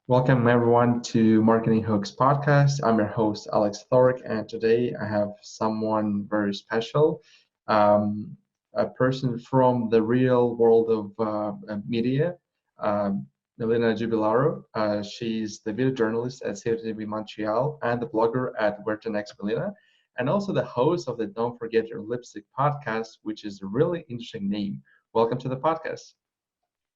Welcome everyone to Marketing Hooks podcast. I'm your host Alex Thorick, and today I have someone very special, um, a person from the real world of media, um, Melina Giubilaro. She's the video journalist at CTV Montreal and the blogger at Where to Next Melina, and also the host of the Don't Forget Your Lipstick podcast, which is a really interesting name. Welcome to the podcast.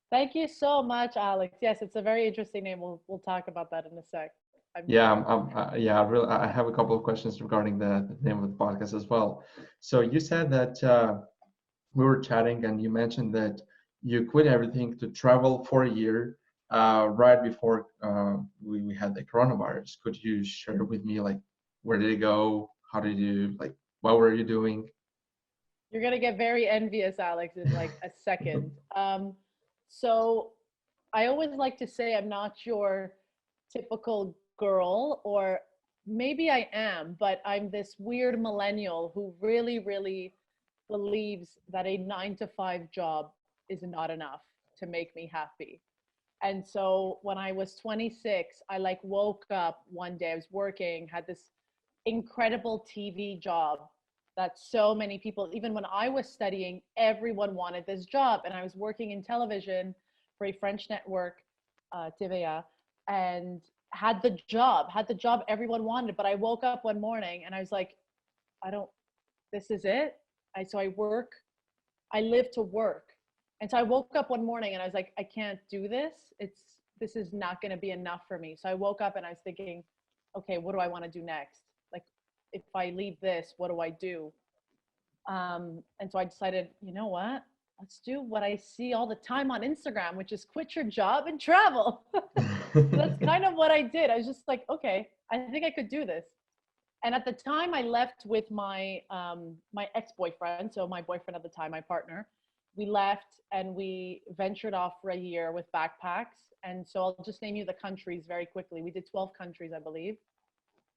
Thank you so much, Alex. Yes, it's a very interesting name. We'll talk about that in a sec. Yeah, I have a couple of questions regarding the name of the podcast as well. So you said that we were chatting and you mentioned that you quit everything to travel for a year right before we had the coronavirus. Could you share with me, like, where did you go? How did you, like, what were you doing? You're gonna get very envious, Alex, in like a second. So I always like to say I'm not your typical girl, or maybe I am, but I'm this weird millennial who really believes that a 9 to 5 job is not enough to make me happy. And so when I was 26, I like woke up one day, I was working, had this incredible TV job that so many people, even when I was studying, everyone wanted this job. And I was working in television for a French network, TVA, and had the job everyone wanted. But I woke up one morning and I was like, I don't, this is it. So I live to work. And so I woke up one morning and I was like, I can't do this. This is not going to be enough for me. So I woke up and I was thinking, okay, what do I want to do next? Like, if I leave this, what do I do? And so I decided, you know what? Let's do what I see all the time on Instagram, which is quit your job and travel. So that's kind of what I did. I was just like, okay, I think I could do this. And at the time, I left with my ex-boyfriend, so my boyfriend at the time, my partner. We left and we ventured off for a year with backpacks. And so I'll just name you the countries very quickly. We did 12 countries, I believe.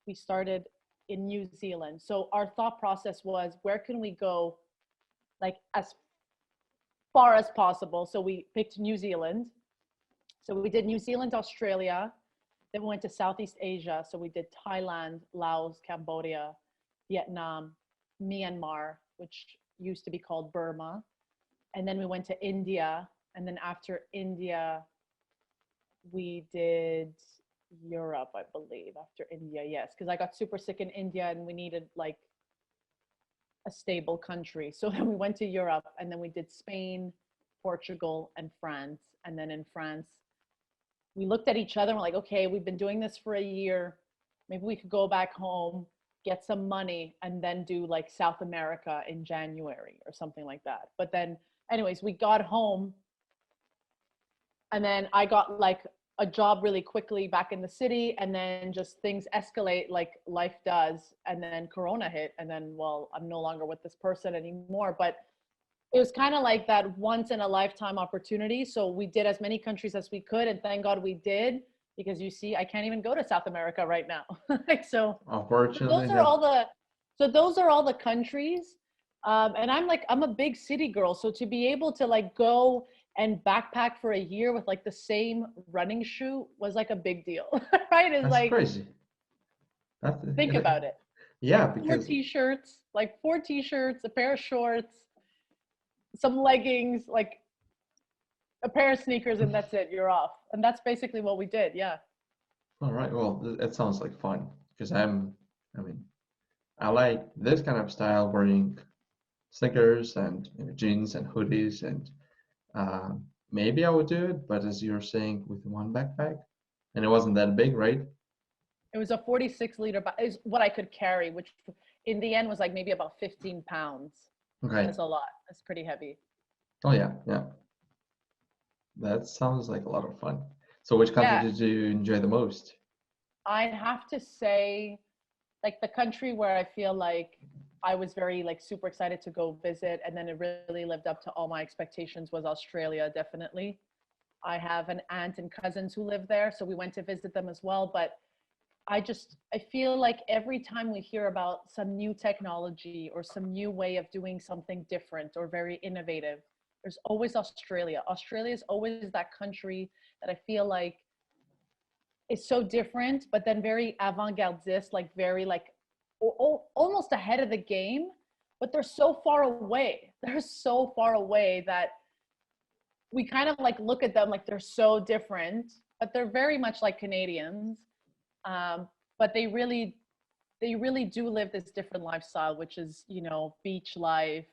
We started in New Zealand. So our thought process was, where can we go, like, as far as possible? So we picked New Zealand. So we did New Zealand, Australia. Then we went to Southeast Asia. So we did Thailand, Laos, Cambodia, Vietnam, Myanmar, which used to be called Burma. And then we went to India. And then after India, we did Europe, I believe, after India. Yes, because I got super sick in India and we needed like a stable country. So then we went to Europe and then we did Spain, Portugal, and France. And then in France, we looked at each other and we're like, okay, we've been doing this for a year. Maybe we could go back home, get some money, and then do like South America in January or something like that. But then, anyways, we got home and then I got like a job really quickly back in the city, and then just things escalate like life does. And then Corona hit, and then, well, I'm no longer with this person anymore. But it was kind of like that once in a lifetime opportunity. So we did as many countries as we could, and thank God we did, because you see, I can't even go to South America right now. Like, so Unfortunately, those are all the countries. And I'm a big city girl, so to be able to like go and backpack for a year with like the same running shoe was like a big deal. Right? It's that's like, crazy. That's think about it. yeah, Four because t-shirts, like 4 t-shirts, a pair of shorts, some leggings, like a pair of sneakers, and that's it. You're off. And that's basically what we did. Yeah. all right, well, it sounds like fun because I mean, I like this kind of style, wearing sneakers and jeans and hoodies, and uh, maybe I would do it, but as you're saying, with one backpack, and it wasn't that big, right? It was a 46-liter, is what I could carry, which in the end was like maybe about 15 pounds. Okay. That's a lot. That's pretty heavy. Oh yeah, yeah. That sounds like a lot of fun. So which country Yeah. did you enjoy the most? I'd have to say, like, the country where I feel like I was very like super excited to go visit, and then it really lived up to all my expectations, was Australia, definitely. I have an aunt and cousins who live there, so we went to visit them as well. But I feel like every time we hear about some new technology or some new way of doing something different or very innovative, there's always Australia. Australia is always that country that I feel like is so different, but then very avant-gardist, like very like almost ahead of the game, but they're so far away. They're so far away that we kind of like look at them like they're so different, but they're very much like Canadians. But they really do live this different lifestyle, which is, you know, beach life,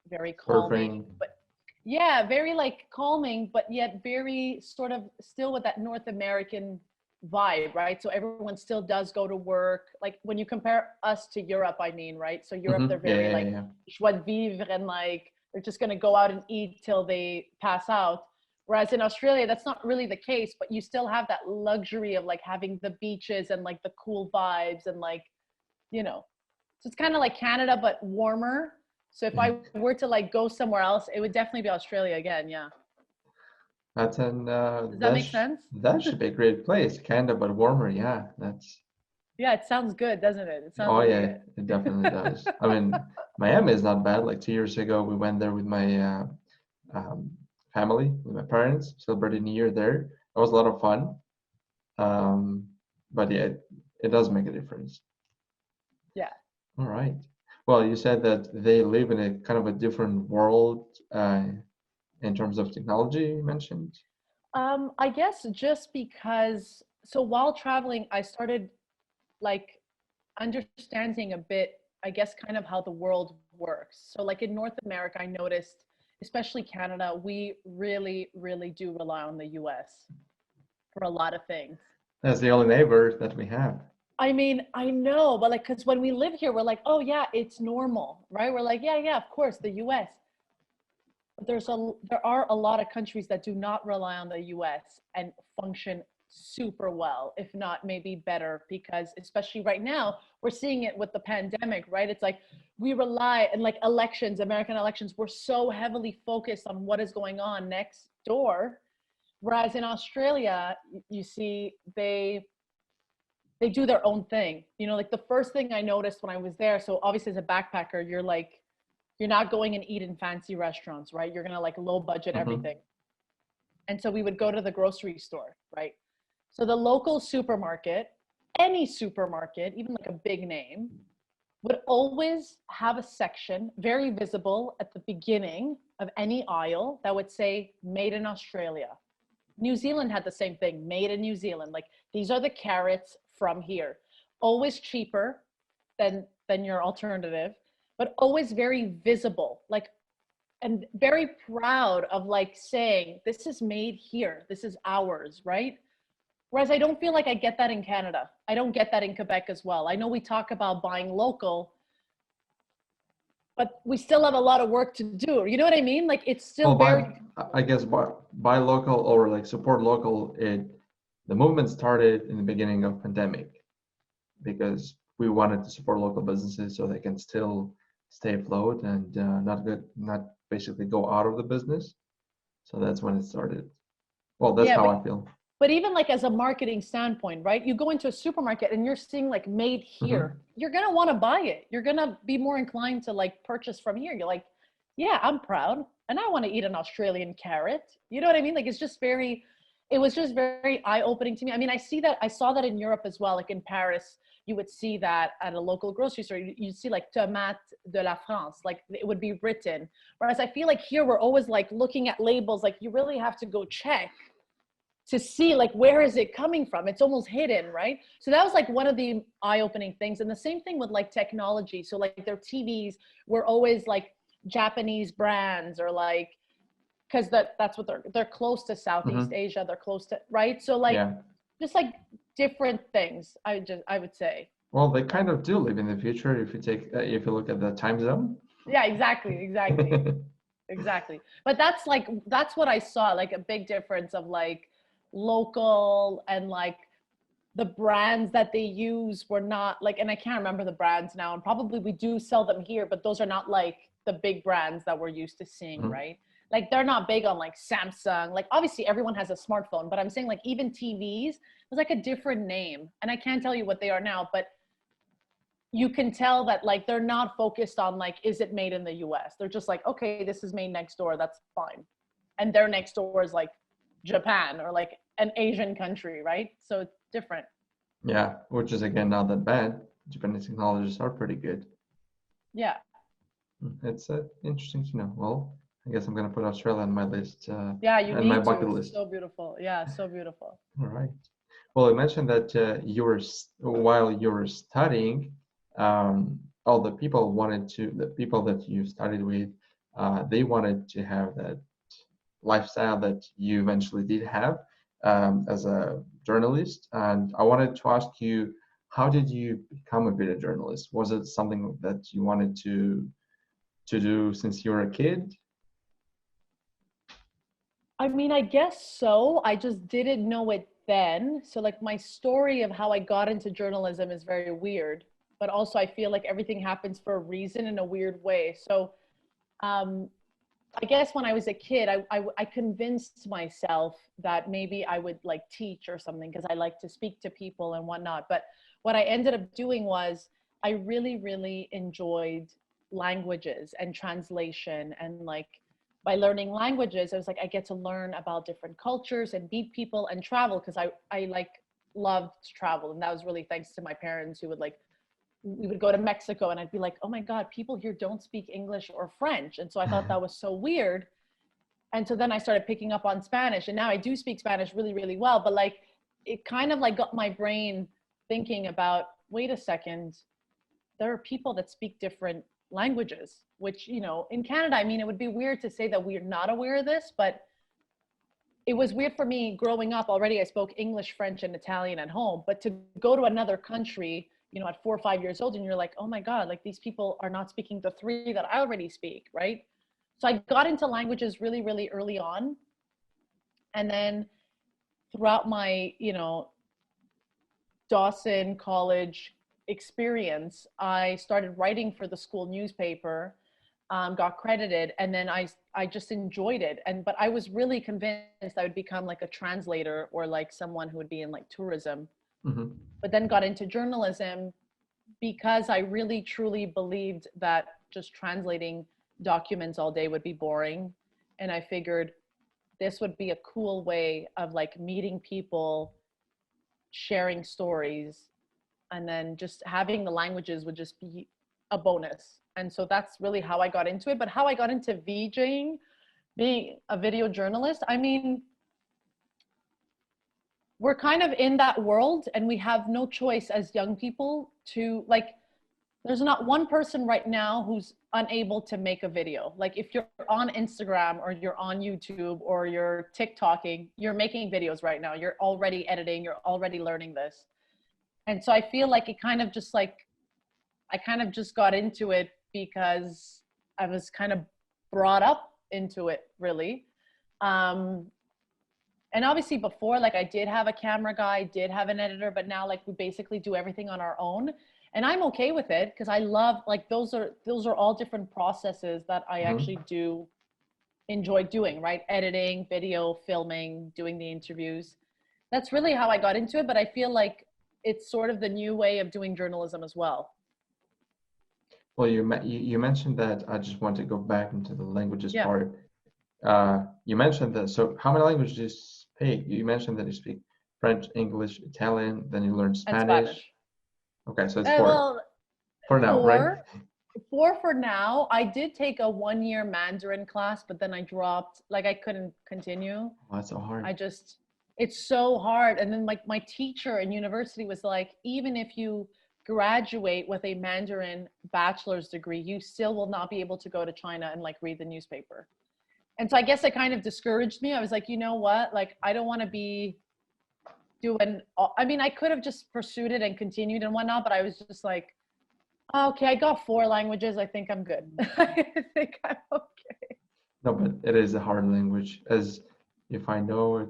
very calming, Surfing. but yeah, very like calming, but yet very sort of still with that North American vibe, right? So everyone still does go to work. Like when you compare us to Europe, I mean, right? So Europe, they're Yeah, very yeah, like yeah. joie de vivre, and like they're just going to go out and eat till they pass out. Whereas in Australia, that's not really the case, but you still have that luxury of like having the beaches and like the cool vibes and like, you know, so it's kind of like Canada, but warmer. So if Yeah. I were to like go somewhere else, it would definitely be Australia again. Yeah. That's an Does that make sense? that should be a great place. Canada, but warmer. Yeah, that's. Yeah, it sounds good, doesn't it? It sounds Oh really yeah, good. it definitely does. I mean, Miami is not bad. Like 2 years ago, we went there with my um, family, with my parents, celebrated New Year there. It was a lot of fun. Um, but yeah, it does make a difference. Yeah. All right. Well, you said that they live in a kind of a different world in terms of technology, you mentioned. I guess just because, so while traveling, I started like understanding a bit, I guess, kind of how the world works. So like in North America, I noticed, especially Canada, we really do rely on the US for a lot of things. That's the only neighbor that we have. I mean, I know, but like, because when we live here, we're like, oh yeah, it's normal, right? We're like, yeah, of course, the US. But there are a lot of countries that do not rely on the US and function super well, if not maybe better, because especially right now, we're seeing it with the pandemic, right? It's like we rely, and like elections, American elections, we're so heavily focused on what is going on next door. Whereas in Australia, you see they do their own thing. You know, like the first thing I noticed when I was there, so obviously as a backpacker, you're not going and eat in fancy restaurants, right? You're gonna like low budget Hmm. everything. And so we would go to the grocery store, right? So the local supermarket, any supermarket, even like a big name, would always have a section very visible at the beginning of any aisle that would say made in Australia. New Zealand had the same thing, made in New Zealand. Like these are the carrots from here. Always cheaper than your alternative, but always very visible. Like, and very proud of like saying this is made here. This is ours, right? Whereas I don't feel like I get that in Canada. I don't get that in Quebec as well. I know we talk about buying local, but we still have a lot of work to do. You know what I mean? Like it's Well, still very, I guess buy local or like support local. The movement started in the beginning of pandemic because we wanted to support local businesses so they can still stay afloat and not basically go out of the business. So that's when it started. Well, that's yeah, how I feel. but even like as a marketing standpoint, right? You go into a supermarket and you're seeing like made here, Hmm. you're gonna want to buy it. You're gonna be more inclined to like purchase from here. You're like, yeah, I'm proud and I want to eat an Australian carrot. You know what I mean? Like it was just very eye-opening to me. I mean, I saw that in Europe as well. Like in Paris, you would see that at a local grocery store. You'd see like tomate de la France, like it would be written. Whereas I feel like here we're always like looking at labels, like you really have to go check to see like where is it coming from. It's almost hidden, right? So that was like one of the eye-opening things. And the same thing with like technology. So like their TVs were always like Japanese brands, or like, because that's what they're close to Southeast Hmm. Asia, they're close to, right? So like Yeah. just like different things, I would say. Well, they kind of do live in the future if you look at the time zone. Yeah, exactly. But that's what I saw, like a big difference of like local, and like the brands that they use were not like, and I can't remember the brands now, and probably we do sell them here, but those are not like the big brands that we're used to seeing, Mhm. right? Like they're not big on like Samsung. Like obviously everyone has a smartphone, but I'm saying like even TVs was like a different name, and I can't tell you what they are now, but you can tell that like they're not focused on like, is it made in the US? They're just like, okay, this is made next door, that's fine. And their next door is like Japan or like an Asian country, right? So it's different. Yeah, which is again not that bad. Japanese technologists are pretty good. Yeah. It's interesting to know. Well, I guess I'm gonna put Australia on my list Yeah, you and my need to. bucket It's list. so beautiful. Yeah, so beautiful. All right. Well, you mentioned that while you were studying, all the people wanted to, the people that you studied with, they wanted to have that lifestyle that you eventually did have as a journalist. And I wanted to ask you, how did you become a video journalist? Was it something that you wanted to do since you were a kid? I mean, I guess so. I just didn't know it then. So, like, my story of how I got into journalism is very weird, but also I feel like everything happens for a reason in a weird way. So, um, I guess when I was a kid, I convinced myself that maybe I would like teach or something because I like to speak to people and whatnot. But what I ended up doing was I really, really enjoyed languages and translation. And like by learning languages, I was like, I get to learn about different cultures and meet people and travel because I like loved to travel. And that was really thanks to my parents who would like we would go to Mexico and I'd be like, oh my God, people here don't speak English or French. And so I thought that was so weird. And so then I started picking up on Spanish and now I do speak Spanish really, really well. But like, it kind of like got my brain thinking about, wait a second, there are people that speak different languages, which, you know, in Canada, I mean, it would be weird to say that we're not aware of this, but it was weird for me growing up already. I spoke English, French, and Italian at home, but to go to another country, you know, at 4 or 5 years old, and you're like, oh my God, like these people are not speaking the three that I already speak, right? So I got into languages really, really early on. And then throughout my, you know, Dawson College experience, I started writing for the school newspaper, got credited, and then I just enjoyed it. And but I was really convinced I would become like a translator or like someone who would be in like tourism. Mm-hmm. But then got into journalism because I really truly believed that just translating documents all day would be boring, and I figured this would be a cool way of like meeting people, sharing stories, and then just having the languages would just be a bonus. And so that's really how I got into it. But how I got into Vjing, being a video journalist, I mean, we're kind of in that world and we have no choice as young people to like, there's not one person right now who's unable to make a video. Like if you're on Instagram or you're on YouTube or you're TikToking, you're making videos right now. You're already editing, you're already learning this. And so I feel like it kind of just like, I kind of just got into it because I was kind of brought up into it really. And obviously before, like I did have a camera guy, did have an editor, but now like we basically do everything on our own. And I'm okay with it because I love like those are all different processes that I Mm-hmm. actually do enjoy doing, right? Editing, video, filming, doing the interviews. That's really how I got into it, but I feel like it's sort of the new way of doing journalism as well. Well, you mentioned that. I just want to go back into the languages Yeah, part. You mentioned that. So, how many languages do you speak? You mentioned that you speak French, English, Italian. Then you learn and Spanish. Spanish. Okay, so it's four Well, for now, right? four, four for now. I did take a 1 year Mandarin class, but then I dropped, like I couldn't continue. Oh, that's so hard. I just, it's so hard. And then like my teacher in university was like, even if you graduate with a Mandarin bachelor's degree, you still will not be able to go to China and like read the newspaper. And so I guess it kind of discouraged me. I was like, you know what? Like, I don't want to be doing, I mean, I could have just pursued it and continued and whatnot, but I was just like, oh, okay, I got 4 languages. I think I'm good. I think I'm okay. No, but it is a hard language. As if I know it,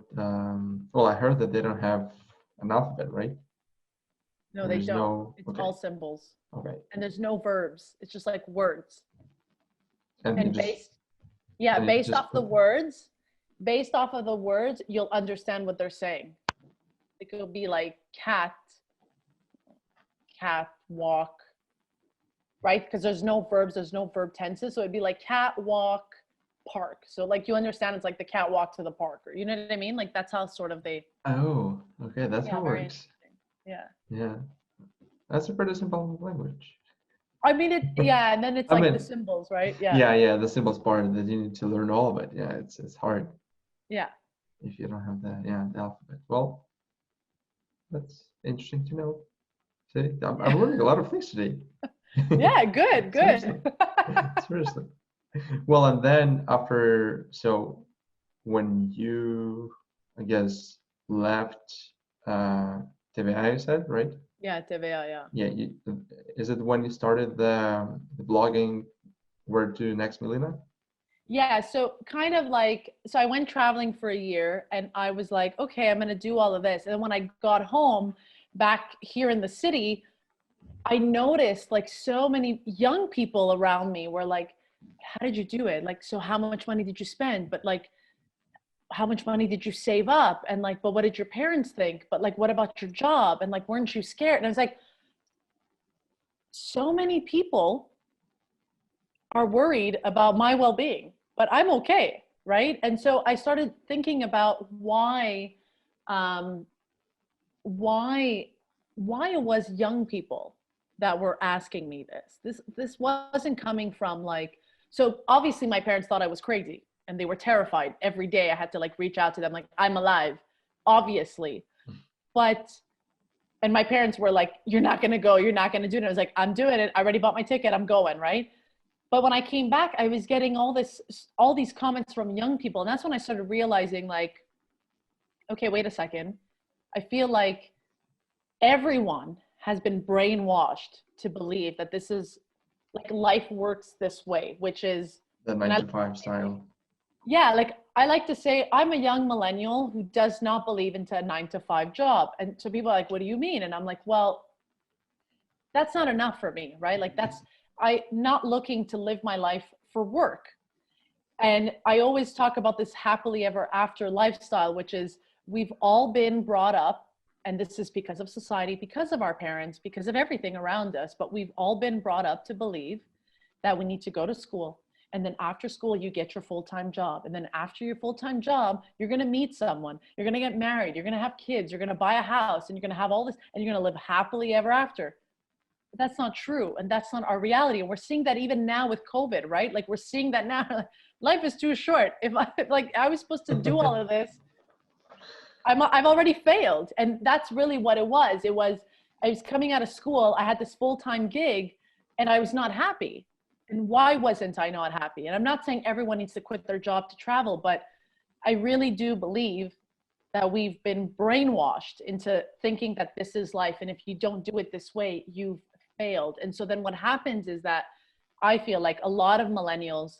well, I heard that they don't have an alphabet, right? No, There they is don't. no. It's Okay, all symbols okay, and there's no verbs. It's just like words. and you And just yeah, and you based just off the put. words, based off of the words, you'll understand what they're saying. It could be like cat, cat, walk, right? Because there's no verbs, there's no verb tenses. So it'd be like cat, walk, park. So like you understand it's like the cat walk to the park, or you know what I mean? Like that's how sort of they, Oh, okay, that's how yeah, it very works. interesting. Yeah. Yeah, that's a pretty simple language. I mean it, yeah, and then it's I like the mean, symbols, right? Yeah. yeah, the symbols part that you need to learn all of it. Yeah, it's hard Yeah. if you don't have the alphabet. Well, that's interesting to know. See, I'm learning a lot of things today. Yeah, good, Seriously, good. seriously. Well, and then after, so when you, I guess, left TVA, you said, right? Yeah, TVA, yeah. Yeah, is it when you started the blogging Where to Next, Melina? Yeah, so kind of like, so I went traveling for a year and I was like, okay, I'm going to do all of this. And then when I got home back here in the city, I noticed like so many young people around me were like, how did you do it? Like, so how much money did you spend? But like, how much money did you save up? And like, but what did your parents think? But like, what about your job? And like, weren't you scared? And I was like, so many people are worried about my well-being, but I'm okay, right? And so I started thinking about um, why, why it was young people that were asking me this. This wasn't coming from like, so obviously my parents thought I was crazy and they were terrified. Every day I had to like reach out to them, like I'm alive, obviously, but. And my parents were like, you're not going to go, you're not going to do it. And I was like, I'm doing it. I already bought my ticket. I'm going, right? But when I came back, I was getting all these comments from young people. And that's when I started realizing like, okay, wait a second. I feel like everyone has been brainwashed to believe that this is like life works this way, which is, The and 9 to 5 style. yeah, like I like to say I'm a young millennial who does not believe into a 9 to 5 job. And so people are like, what do you mean? And I'm like, well, that's not enough for me, right? Like that's, I not looking to live my life for work. And I always talk about this happily ever after lifestyle, which is we've all been brought up, and this is because of society, because of our parents, because of everything around us, but we've all been brought up to believe that we need to go to school. And then after school, you get your full-time job. And then after your full-time job, you're going to meet someone, you're going to get married, you're going to have kids, you're going to buy a house, and you're going to have all this, and you're going to live happily ever after. But that's not true. And that's not our reality. And we're seeing that even now with COVID, right? Like we're seeing that now. Life is too short. If I was supposed to do all of this, I've already failed. And that's really what it was. I was coming out of school. I had this full-time gig and I was not happy. And why wasn't I not happy? And I'm not saying everyone needs to quit their job to travel, but I really do believe that we've been brainwashed into thinking that this is life. And if you don't do it this way, you've failed. And so then what happens is that I feel like a lot of millennials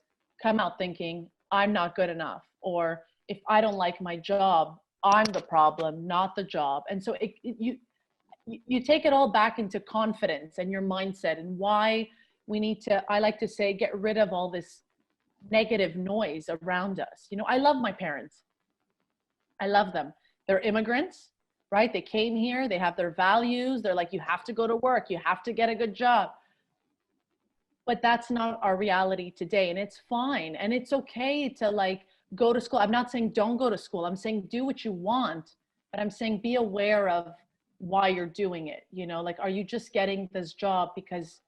come out thinking, I'm not good enough. Or if I don't like my job, I'm the problem, not the job. And so you take it all back into confidence and your mindset and why we need to, I like to say, get rid of all this negative noise around us. You know, I love my parents. I love them. They're immigrants, right? They came here, they have their values. They're like, you have to go to work, you have to get a good job. But that's not our reality today. And it's fine. And it's okay to like go to school. I'm not saying don't go to school. I'm saying do what you want, but I'm saying be aware of why you're doing it. You know, like, are you just getting this job because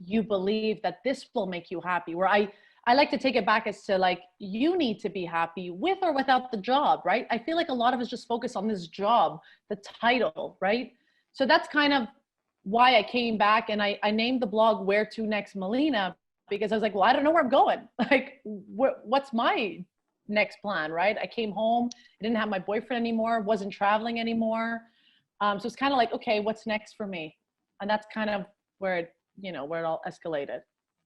you believe that this will make you happy? Where I like to take it back as to like, you need to be happy with or without the job, right? I feel like a lot of us just focus on this job, the title, right? So that's kind of why I came back and I named the blog Where to Next, Melina, because I was like, well, I don't know where I'm going. Like, what's my next plan, right? I came home, I didn't have my boyfriend anymore, wasn't traveling anymore. So it's kind of like, okay, what's next for me? And that's kind of where it, you know, where it all escalated.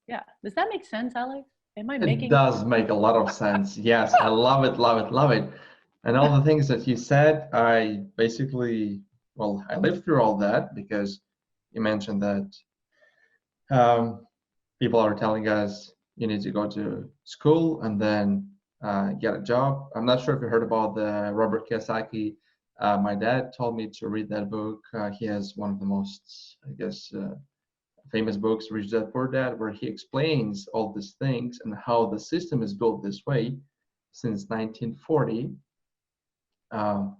Yeah. Does that make sense, Alex? Am I It making does make a lot of sense. Yes, I love it, love it, love it. And all the things that you said, I basically, well, I lived through all that because you mentioned that people are telling us you need to go to school and then get a job. I'm not sure if you heard about the Robert Kiyosaki. My dad told me to read that book. He has one of the most, I guess, famous books, Rich Dad Poor Dad, where he explains all these things and how the system is built this way since 1940,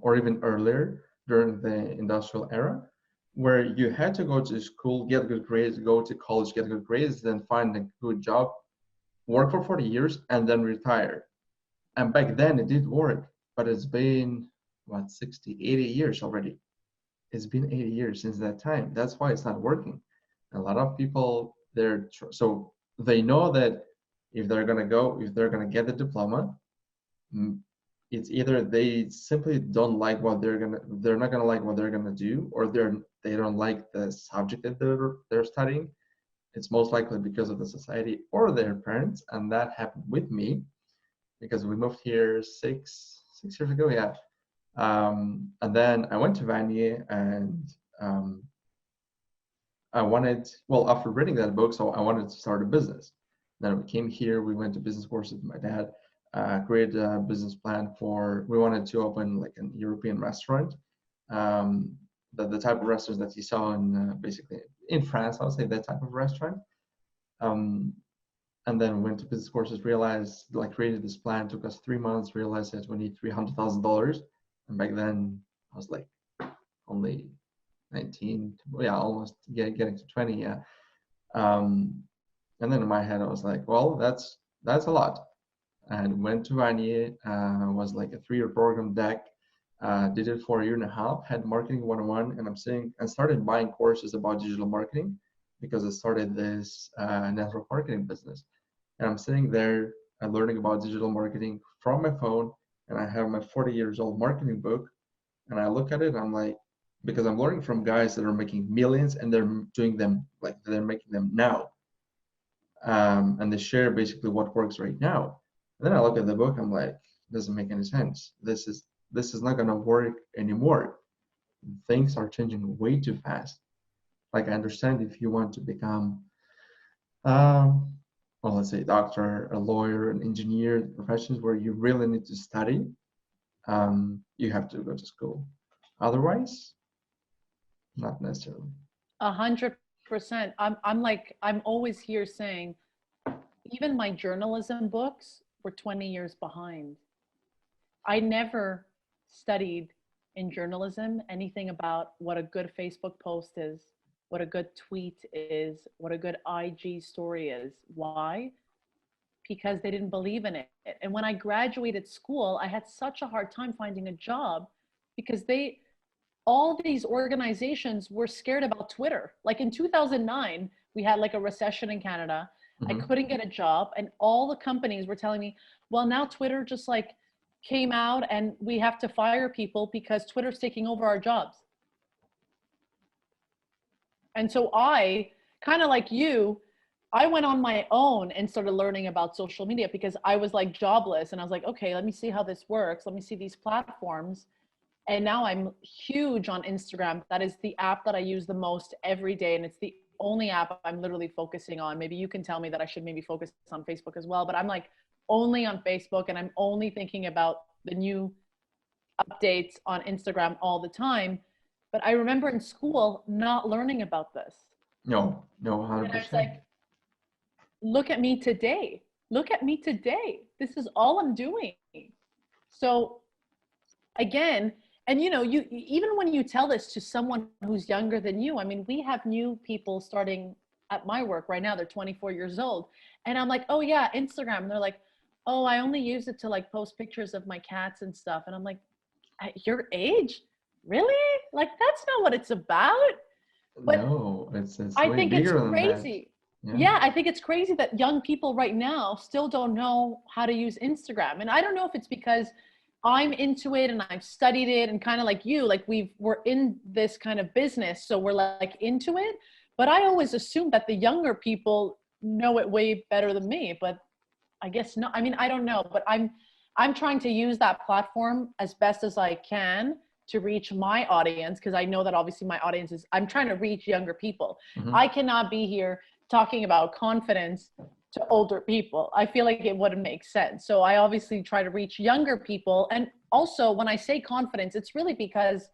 or even earlier during the industrial era, where you had to go to school, get good grades, go to college, get good grades, then find a good job, work for 40 years, and then retire. And back then it did work, but it's been, what, 60, 80 years already. It's been 80 years since that time. That's why it's not working. A lot of people, so they know that if they're gonna get the diploma, it's either they simply don't like they're not gonna like what they're gonna do, or they don't like the subject that they're studying. It's most likely because of the society or their parents, and that happened with me because we moved here 6 years ago, yeah. And then I went to Vjing, and after reading that book, so I wanted to start a business. Then we came here, we went to business courses with my dad, created a business plan we wanted to open like an European restaurant. The type of restaurants that you saw in basically in France, I would say that type of restaurant. And then we went to business courses, created this plan, took us 3 months, realized that we need $300,000. And back then I was like only 19, almost getting to 20, yeah. And then in my head I was like, well, that's a lot. And went to Vjing, was like a 3-year program deck, did it for a year and a half, had marketing 101, and started buying courses about digital marketing because I started this network marketing business. And I'm sitting there and learning about digital marketing from my phone, and I have my 40 years old marketing book, and I look at it and I'm like, because I'm learning from guys that are making millions and they're making them now. And they share basically what works right now. And then I look at the book, I'm like, doesn't make any sense. This is not gonna work anymore. Things are changing way too fast. Like, I understand if you want to become, let's say doctor, a lawyer, an engineer, professions where you really need to study, you have to go to school. Otherwise, not necessarily. 100%. I'm always here saying, even my journalism books were 20 years behind. I never studied in journalism anything about what a good Facebook post is, what a good tweet is, what a good IG story is. Why? Because they didn't believe in it. And when I graduated school, I had such a hard time finding a job because all these organizations were scared about Twitter. Like in 2009, we had like a recession in Canada. Mm-hmm. I couldn't get a job, and all the companies were telling me, well, now Twitter just like came out and we have to fire people because Twitter's taking over our jobs. And so I, kind of like you, I went on my own and started learning about social media because I was like jobless, and I was like, okay, let me see how this works. Let me see these platforms. And now I'm huge on Instagram. That is the app that I use the most every day. And it's the only app I'm literally focusing on. Maybe you can tell me that I should maybe focus on Facebook as well, but I'm like only on Facebook, and I'm only thinking about the new updates on Instagram all the time. But I remember in school not learning about this. No, 100%. And I was like, look at me today. Look at me today. This is all I'm doing. So again, and you even when you tell this to someone who's younger than you, I mean, we have new people starting at my work right now. They're 24 years old. And I'm like, oh yeah, Instagram. And they're like, oh, I only use it to like post pictures of my cats and stuff. And I'm like, at your age? Really? Like, that's not what it's about. But no, it's I think it's crazy. Yeah, I think it's crazy that young people right now still don't know how to use Instagram. And I don't know if it's because I'm into it and I've studied it, and kind of like you, like we're in this kind of business, so we're like into it. But I always assumed that the younger people know it way better than me, but I guess not. I mean, I don't know, but I'm trying to use that platform as best as I can to reach my audience, because I know that obviously my audience is, I'm trying to reach younger people. Mm-hmm. I cannot be here talking about confidence to older people. I feel like it wouldn't make sense. So I obviously try to reach younger people. And also when I say confidence, it's really because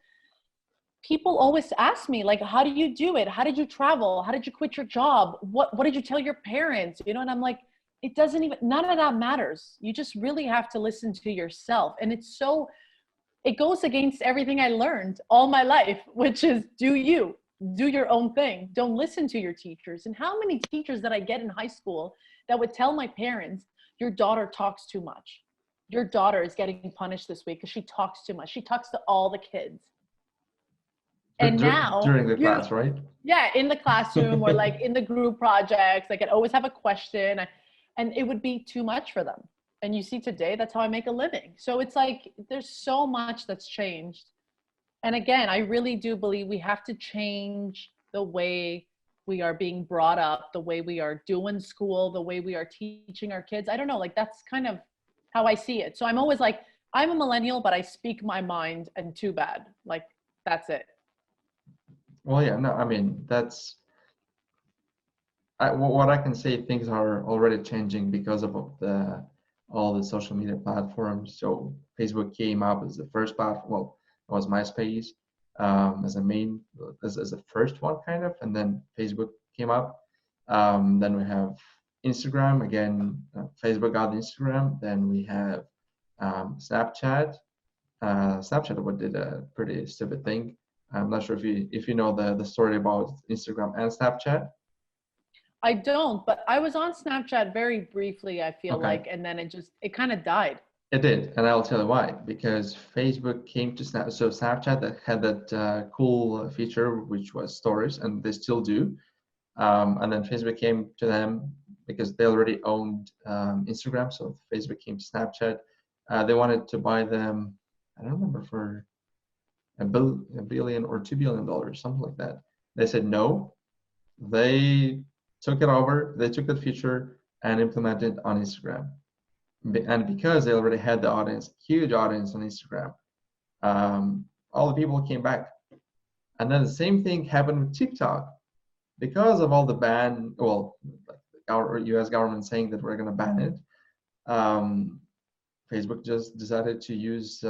people always ask me, like, how do you do it? How did you travel? How did you quit your job? What did you tell your parents? You know, and I'm like, it doesn't even, none of that matters. You just really have to listen to yourself. And it goes against everything I learned all my life, which is do your own thing. Don't listen to your teachers. And how many teachers that I get in high school that would tell my parents, your daughter talks too much. Your daughter is getting punished this week because she talks too much. She talks to all the kids. And now During the class, right? Yeah, in the classroom or like in the group projects, like I'd always have a question and it would be too much for them. And you see today, that's how I make a living. So it's like, there's so much that's changed. And again, I really do believe we have to change the way we are being brought up, the way we are doing school, the way we are teaching our kids. I don't know, like that's kind of how I see it. So I'm always like, I'm a millennial, but I speak my mind and too bad. Like, that's it. Well, yeah, no, I mean, what I can say, things are already changing because of all the social media platforms. So Facebook came up as the first platform. Well, it was MySpace as a main, as a first one kind of, and then Facebook came up. Then we have Instagram again. Facebook got Instagram. Then we have Snapchat. Snapchat did a pretty stupid thing. I'm not sure if you know the story about Instagram and Snapchat. I don't, but I was on Snapchat very briefly, I feel Okay. like, and then it kind of died. It did, and I'll tell you why. Because Facebook came to Snapchat that had that cool feature which was stories, and they still do. And then Facebook came to them because they already owned Instagram, so Facebook came to Snapchat. They wanted to buy them, I don't remember, for a billion or $2 billion, something like that. They said no. They took it over. They took that feature and implemented it on Instagram. And because they already had the audience, huge audience on Instagram, all the people came back. And then the same thing happened with TikTok. Because of all the like our US government saying that we're going to ban it, Facebook just decided to use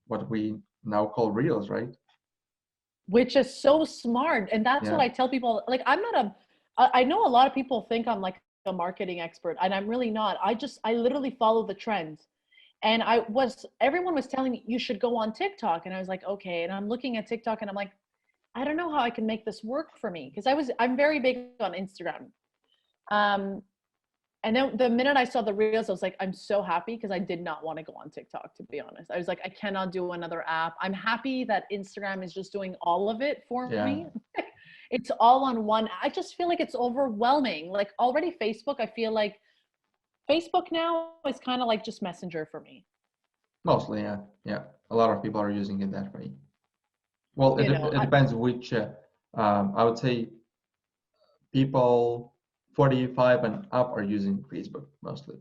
what we now call Reels, right? Which is so smart. And that's what Yeah. I tell people. Like, I know a lot of people think I'm like a marketing expert, and I'm really not. I literally follow the trends. And everyone was telling me you should go on TikTok. And I was like, okay. And I'm looking at TikTok and I'm like, I don't know how I can make this work for me. Cause I'm very big on Instagram. And then the minute I saw the reels, I was like, I'm so happy because I did not want to go on TikTok, to be honest. I was like, I cannot do another app. I'm happy that Instagram is just doing all of it for me. It's all on one. I just feel like it's overwhelming. Like already Facebook, I feel like Facebook now is kind of like just Messenger for me. Mostly, yeah. Yeah. A lot of people are using it that way. Well, it depends which, I would say people 45 and up are using Facebook mostly.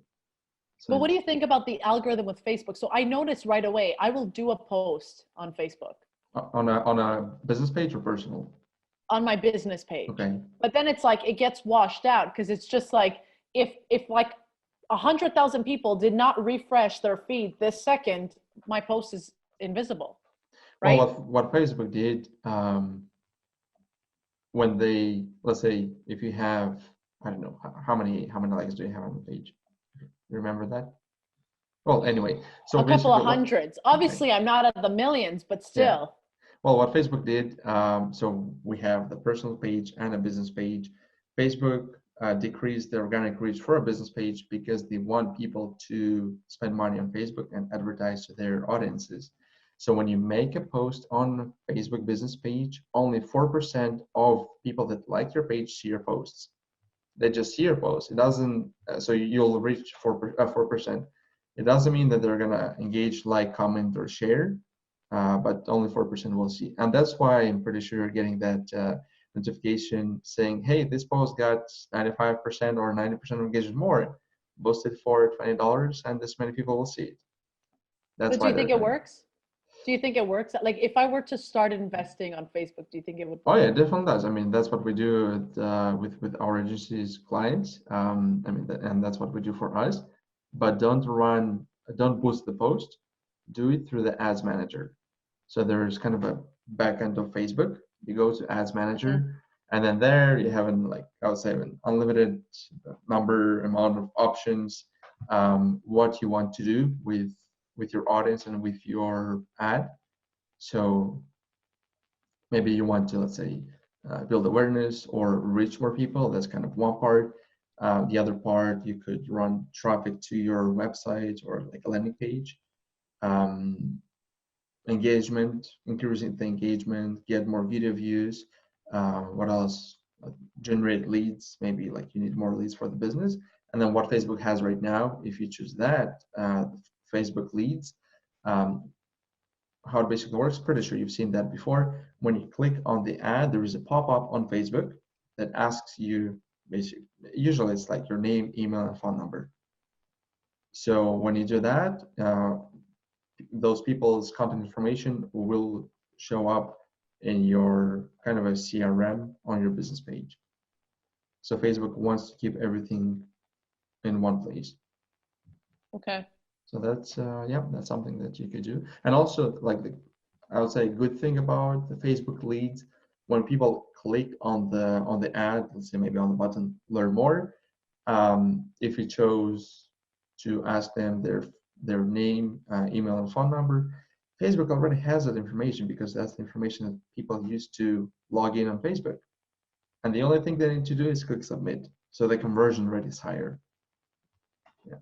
So but what do you think about the algorithm with Facebook? So I noticed right away, I will do a post on Facebook. On a business page or personal? On my business page. Okay. But then it's like, it gets washed out because it's just like, if like 100,000 people did not refresh their feed this second, my post is invisible, right? Well, what Facebook did, when they, let's say, if you have, I don't know, how many likes do you have on the page? You remember that? Well, anyway, so a couple of hundreds. Obviously, okay. I'm not at the millions, but still. Yeah. Well, what Facebook did, so we have the personal page and a business page. Facebook decreased the organic reach for a business page because they want people to spend money on Facebook and advertise to their audiences. So when you make a post on Facebook business page, only 4% of people that like your page see your posts. They just see your post. It doesn't, so you'll reach 4%. It doesn't mean that they're gonna engage, like, comment, or share, but only 4% will see. And that's why I'm pretty sure you're getting that notification saying, hey, this post got 95% or 90% engagement more, posted for $20, and this many people will see it. That's but do you think it works? Do you think it works? Like, if I were to start investing on Facebook, do you think it would? Oh yeah, it definitely does. I mean, that's what we do with our agency's clients. I mean, and that's what we do for us. But don't boost the post. Do it through the ads manager. So there's kind of a backend of Facebook. You go to Ads Manager, Mhm. and then there you have I would say an unlimited amount of options, what you want to do with your audience and with your ad. So maybe you want to, let's say, build awareness or reach more people. That's kind of one part. The other part, you could run traffic to your website or like a landing page. Engagement, increasing the engagement, get more video views. What else? Generate leads. Maybe like you need more leads for the business. And then what Facebook has right now, if you choose that, Facebook leads, how it basically works, pretty sure you've seen that before. When you click on the ad, there is a pop-up on Facebook that asks you, basically, usually it's like your name, email, and phone number. So when you do that, those people's contact information will show up in your kind of a CRM on your business page. So Facebook wants to keep everything in one place. Okay. So that's that's something that you could do. And also, like I would say, good thing about the Facebook leads, when people click on the ad, let's say maybe on the button learn more, if you chose to ask them their name, email, and phone number, Facebook already has that information because that's the information that people use to log in on Facebook. And the only thing they need to do is click submit, so the conversion rate is higher. Yeah,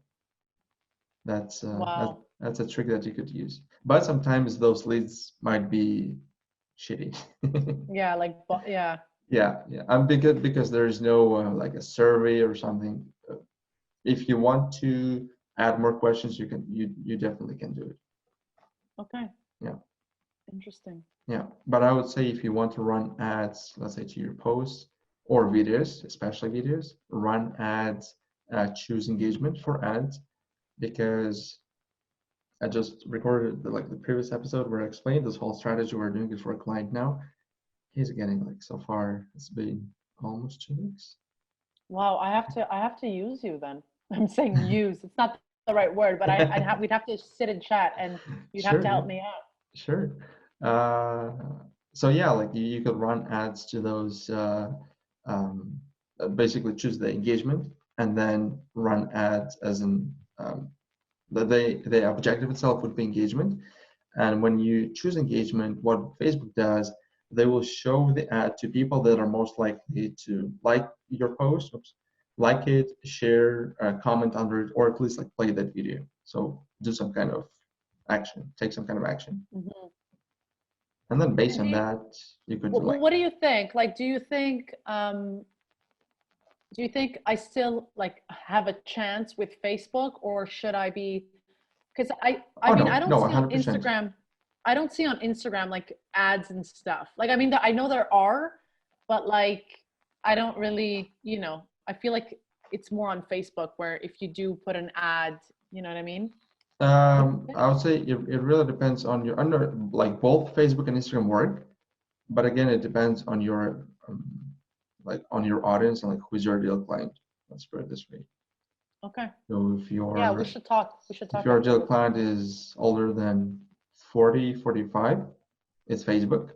Wow. that's a trick that you could use. But sometimes those leads might be shitty. Yeah, like yeah. Yeah, I'm good because there is no like a survey or something. If you want to add more questions, you definitely can do it. Okay. Yeah. Interesting. Yeah, but I would say if you want to run ads, let's say to your posts or videos, especially videos, run ads, choose engagement for ads, because I just recorded the previous episode where I explained this whole strategy. We're doing it for a client now. He's getting like, so far it's been almost 2 weeks. Wow, I have to use you then. I'm saying use. It's not the right word, but we'd have to sit and chat and you'd have Sure, to yeah, help me out. sure. Uh, so yeah, like you could run ads to those, um, basically choose the engagement and then run ads as in, the objective itself would be engagement. And when you choose engagement, what Facebook does, they will show the ad to people that are most likely to like your post, like it, share, comment under it, or at least like play that video. So do some kind of action, take some kind of action. Mm-hmm. And then based And on that, you could what do you think? Like, do you think I still like have a chance with Facebook, or should I be? Because I oh mean, I no, don't no, see on 100%. Instagram, I don't see on Instagram like ads and stuff. Like, I mean, I know there are, but like, I don't really, I feel like it's more on Facebook where if you do put an ad, you know what I mean? I would say it really depends on your under like both Facebook and Instagram work, but again, it depends on your like on your audience and like who's your ideal client. Let's put it this way. Okay. So Yeah, we should talk. We should if talk your after ideal this. client is older than 40, 45, it's Facebook.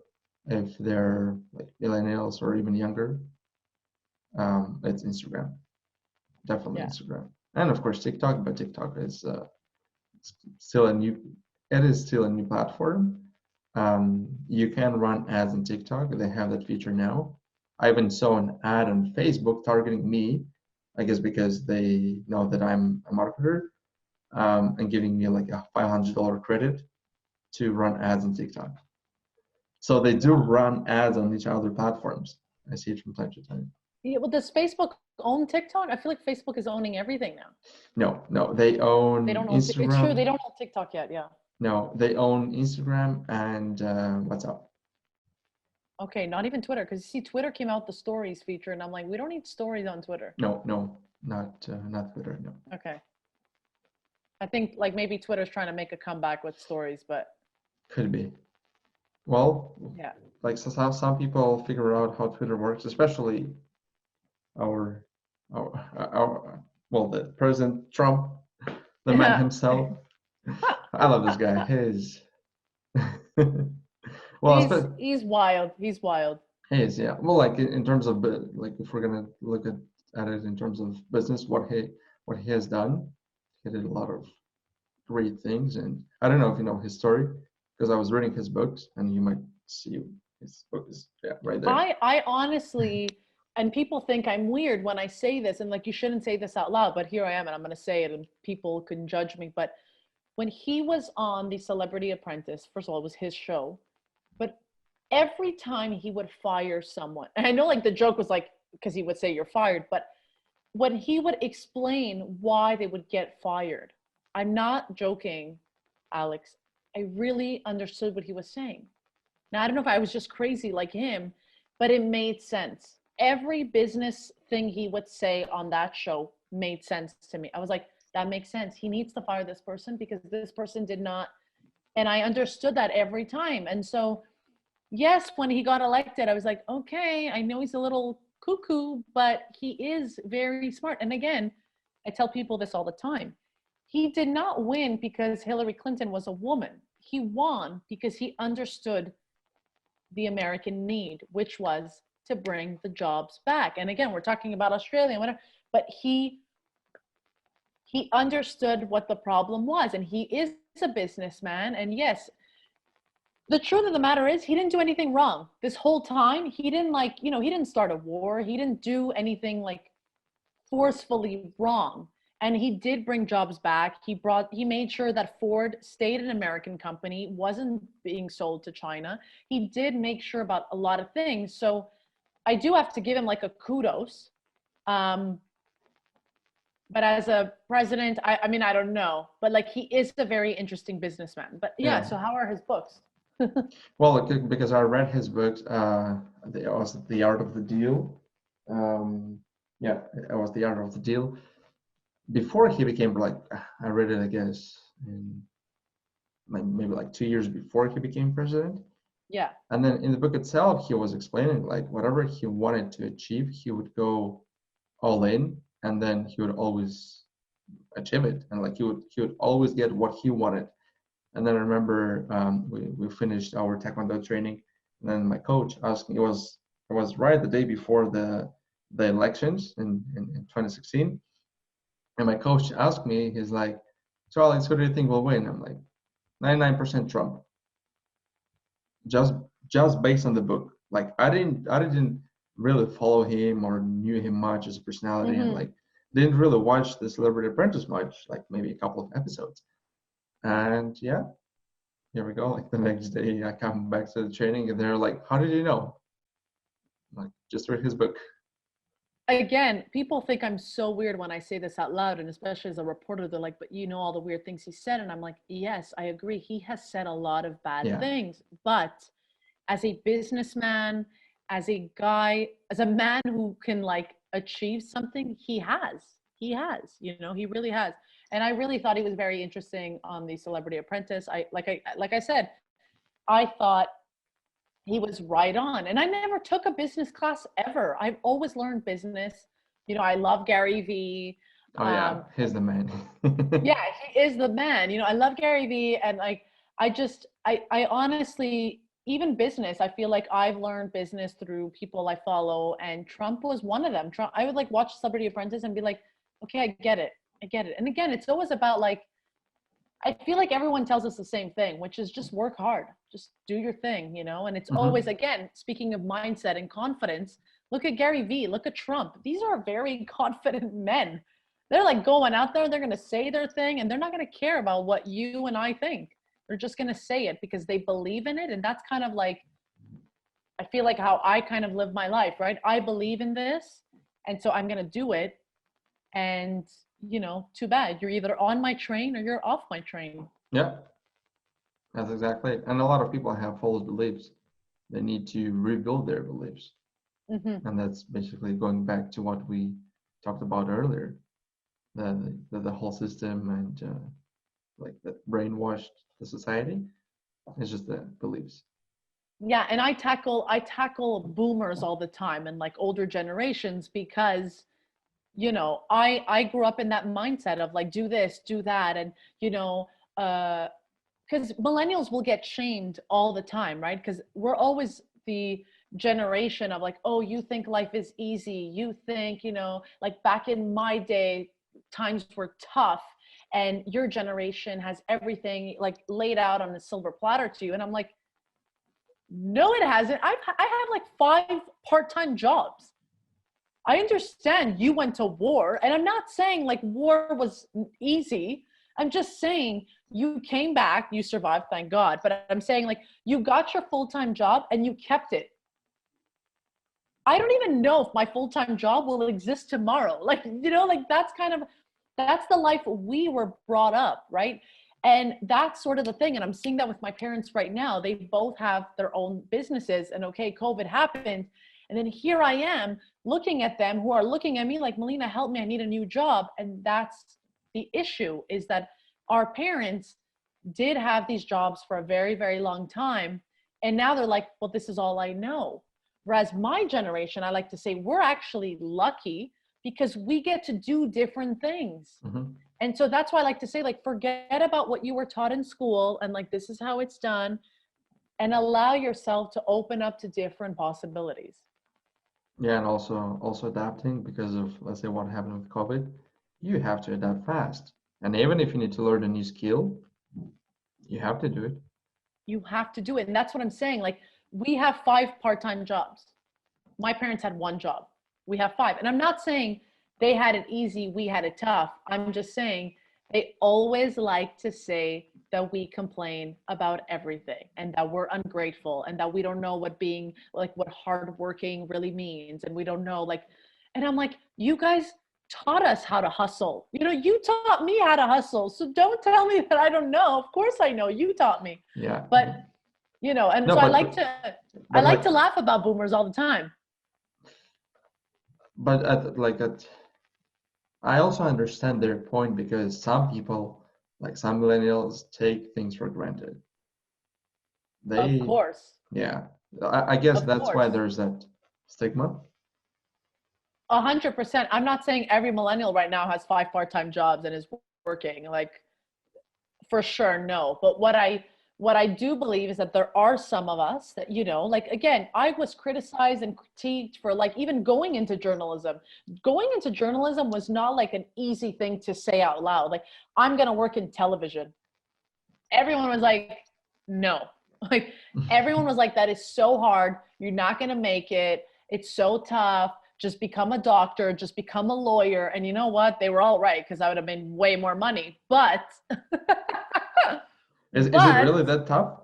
If they're like millennials or even younger, it's Instagram. Definitely Yeah. Instagram. And of course TikTok, but TikTok is still a new, it is still a new platform. You can run ads on TikTok. They have that feature now. I even saw an ad on Facebook targeting me, I guess because they know that I'm a marketer, and giving me like a $500 credit to run ads on TikTok. So they do Wow. run ads on each other platforms. I see it from time to time. Yeah, well, does Facebook own TikTok? I feel like Facebook is owning everything now. No, they They own don't own. It's true. They Instagram. don't own TikTok yet. Yeah. No, they own Instagram and WhatsApp. Okay, not even Twitter, because you see, Twitter came out the stories feature, and I'm like, we don't need stories on Twitter. No, not Twitter. No. Okay. I think like maybe Twitter's trying to make a comeback with stories, but Could be. Well, yeah. like so some people figure out how Twitter works, especially our well, the President Trump, the man Yeah. himself. I love this guy. His Well, He's wild. He's wild. he is, yeah. Well, like in terms of like if we're gonna look at it in terms of business, what he has done, he did a lot of great things. And I don't know if you know his story because I was reading his books, and you might see his book is right there. I honestly, and people think I'm weird when I say this, and like you shouldn't say this out loud, but here I am, and I'm going to say it, and people can judge me. But when he was on the Celebrity Apprentice, first of all, it was his show, but every time he would fire someone, and I know like the joke was like because he would say you're fired, but when he would explain why they would get fired, I'm not joking, Alex. I really understood what he was saying. Now, I don't know if I was just crazy like him, but it made sense. Every business thing he would say on that show made sense to me. I was like, that makes sense. He needs to fire this person because this person did not. And I understood that every time. And so, yes, when he got elected, I was like, okay, I know he's a little cuckoo, but he is very smart. And again, I tell people this all the time. He did not win because Hillary Clinton was a woman. He won because he understood the American need, which was to bring the jobs back. And again, we're talking about Australia and whatever, but he understood what the problem was, and he is a businessman. And yes, the truth of the matter is he didn't do anything wrong this whole time. He didn't like, he didn't start a war. He didn't do anything like forcefully wrong. And he did bring jobs back. He made sure that Ford stayed an American company, wasn't being sold to China. He did make sure about a lot of things. So I do have to give him like a kudos. But as a president, I mean, I don't know, but like he is a very interesting businessman. But yeah, so how are his books? Well, because I read his books, it was The Art of the Deal. Yeah, it was The Art of the Deal. Before he became like, I read it, I guess, in like maybe like 2 years before he became president. Yeah. And then in the book itself, he was explaining like whatever he wanted to achieve, he would go all in, and then he would always achieve it, and like he would always get what he wanted. And then I remember we finished our Taekwondo training, and then my coach asked me, it was right the day before the elections in 2016, and my coach asked me, he's like, so Alex, who do you think will win? I'm like, 99% Trump. Just based on the book. Like I didn't really follow him or knew him much as a personality, and like didn't really watch the Celebrity Apprentice much, like maybe a couple of episodes. And yeah, here we go. Like the next day I come back to the training and they're like, how did you know? I'm like, just read his book. Again, people think I'm so weird when I say this out loud, and especially as a reporter, they're like, but you know all the weird things he said. And I'm like, yes, I agree. He has said a lot of bad things, but as a businessman, as a guy, as a man who can like achieve something, he really has. And I really thought he was very interesting on the Celebrity Apprentice. Like I said, I thought he was right on. And I never took a business class ever. I've always learned business. I love Gary Vee. Oh yeah, he's the man. Yeah, he is the man. I love Gary Vee, and like I honestly, even business, I feel like I've learned business through people I follow, and Trump was one of them. Trump, I would like watch Celebrity Apprentice and be like, okay, I get it. And again, it's always about like, I feel like everyone tells us the same thing, which is just work hard, just do your thing, and it's always, again, speaking of mindset and confidence, look at Gary Vee, look at Trump. These are very confident men. They're like going out there, they're going to say their thing, and they're not going to care about what you and I think. They're just going to say it because they believe in it. And that's kind of like, I feel like how I kind of live my life, right? I believe in this, and so I'm going to do it. And too bad. You're either on my train or you're off my train. Yeah, that's exactly it. And a lot of people have false beliefs. They need to rebuild their beliefs. And that's basically going back to what we talked about earlier, the whole system and like that brainwashed the society. It's just the beliefs. Yeah, and I tackle boomers all the time and like older generations because I grew up in that mindset of like do this, do that, and because millennials will get shamed all the time, right? Because we're always the generation of like, oh, you think life is easy. You think, like back in my day, times were tough and your generation has everything like laid out on a silver platter to you. And I'm like, no, it hasn't. I have like 5 part-time jobs. I understand you went to war, and I'm not saying like war was easy. I'm just saying you came back, you survived, thank God. But I'm saying like you got your full-time job and you kept it. I don't even know if my full-time job will exist tomorrow. Like, like that's the life we were brought up, right? And that's sort of the thing. And I'm seeing that with my parents right now. They both have their own businesses, and okay, COVID happened. And then here I am looking at them who are looking at me like, Melina, help me, I need a new job. And that's the issue, is that our parents did have these jobs for a very, very long time. And now they're like, well, this is all I know. Whereas my generation, I like to say, we're actually lucky because we get to do different things. Mm-hmm. And so that's why I like to say, like, forget about what you were taught in school and like, this is how it's done, and allow yourself to open up to different possibilities. Yeah, and also adapting because of, let's say, what happened with COVID. You have to adapt fast. And even if you need to learn a new skill, you have to do it. You have to do it. And that's what I'm saying. Like, we have 5 part-time jobs. My parents had 1 job. We have 5. And I'm not saying they had it easy, we had it tough. I'm just saying they always like to say that we complain about everything and that we're ungrateful and that we don't know what being like, what hardworking really means. And we don't know, like, and I'm like, you guys taught us how to hustle. You taught me how to hustle. So don't tell me that I don't know. Of course I know, you taught me. Yeah. But and No, so but, I like to laugh about boomers all the time. But I also understand their point, because some people, like some millennials, take things for granted. Of course. Yeah, I guess Of that's why course. there's that stigma. 100%. I'm not saying every millennial right now has 5 part-time jobs and is working, like, for sure, no. But what I do believe is that there are some of us that, like, again, I was criticized and critiqued for like even going into journalism. Going into journalism was not like an easy thing to say out loud. Like, I'm going to work in television. Everyone was like, no. Like, everyone was like, that is so hard. You're not going to make it. It's so tough. Just become a doctor, just become a lawyer. And you know what? They were all right, because I would have made way more money. But Is it really that tough?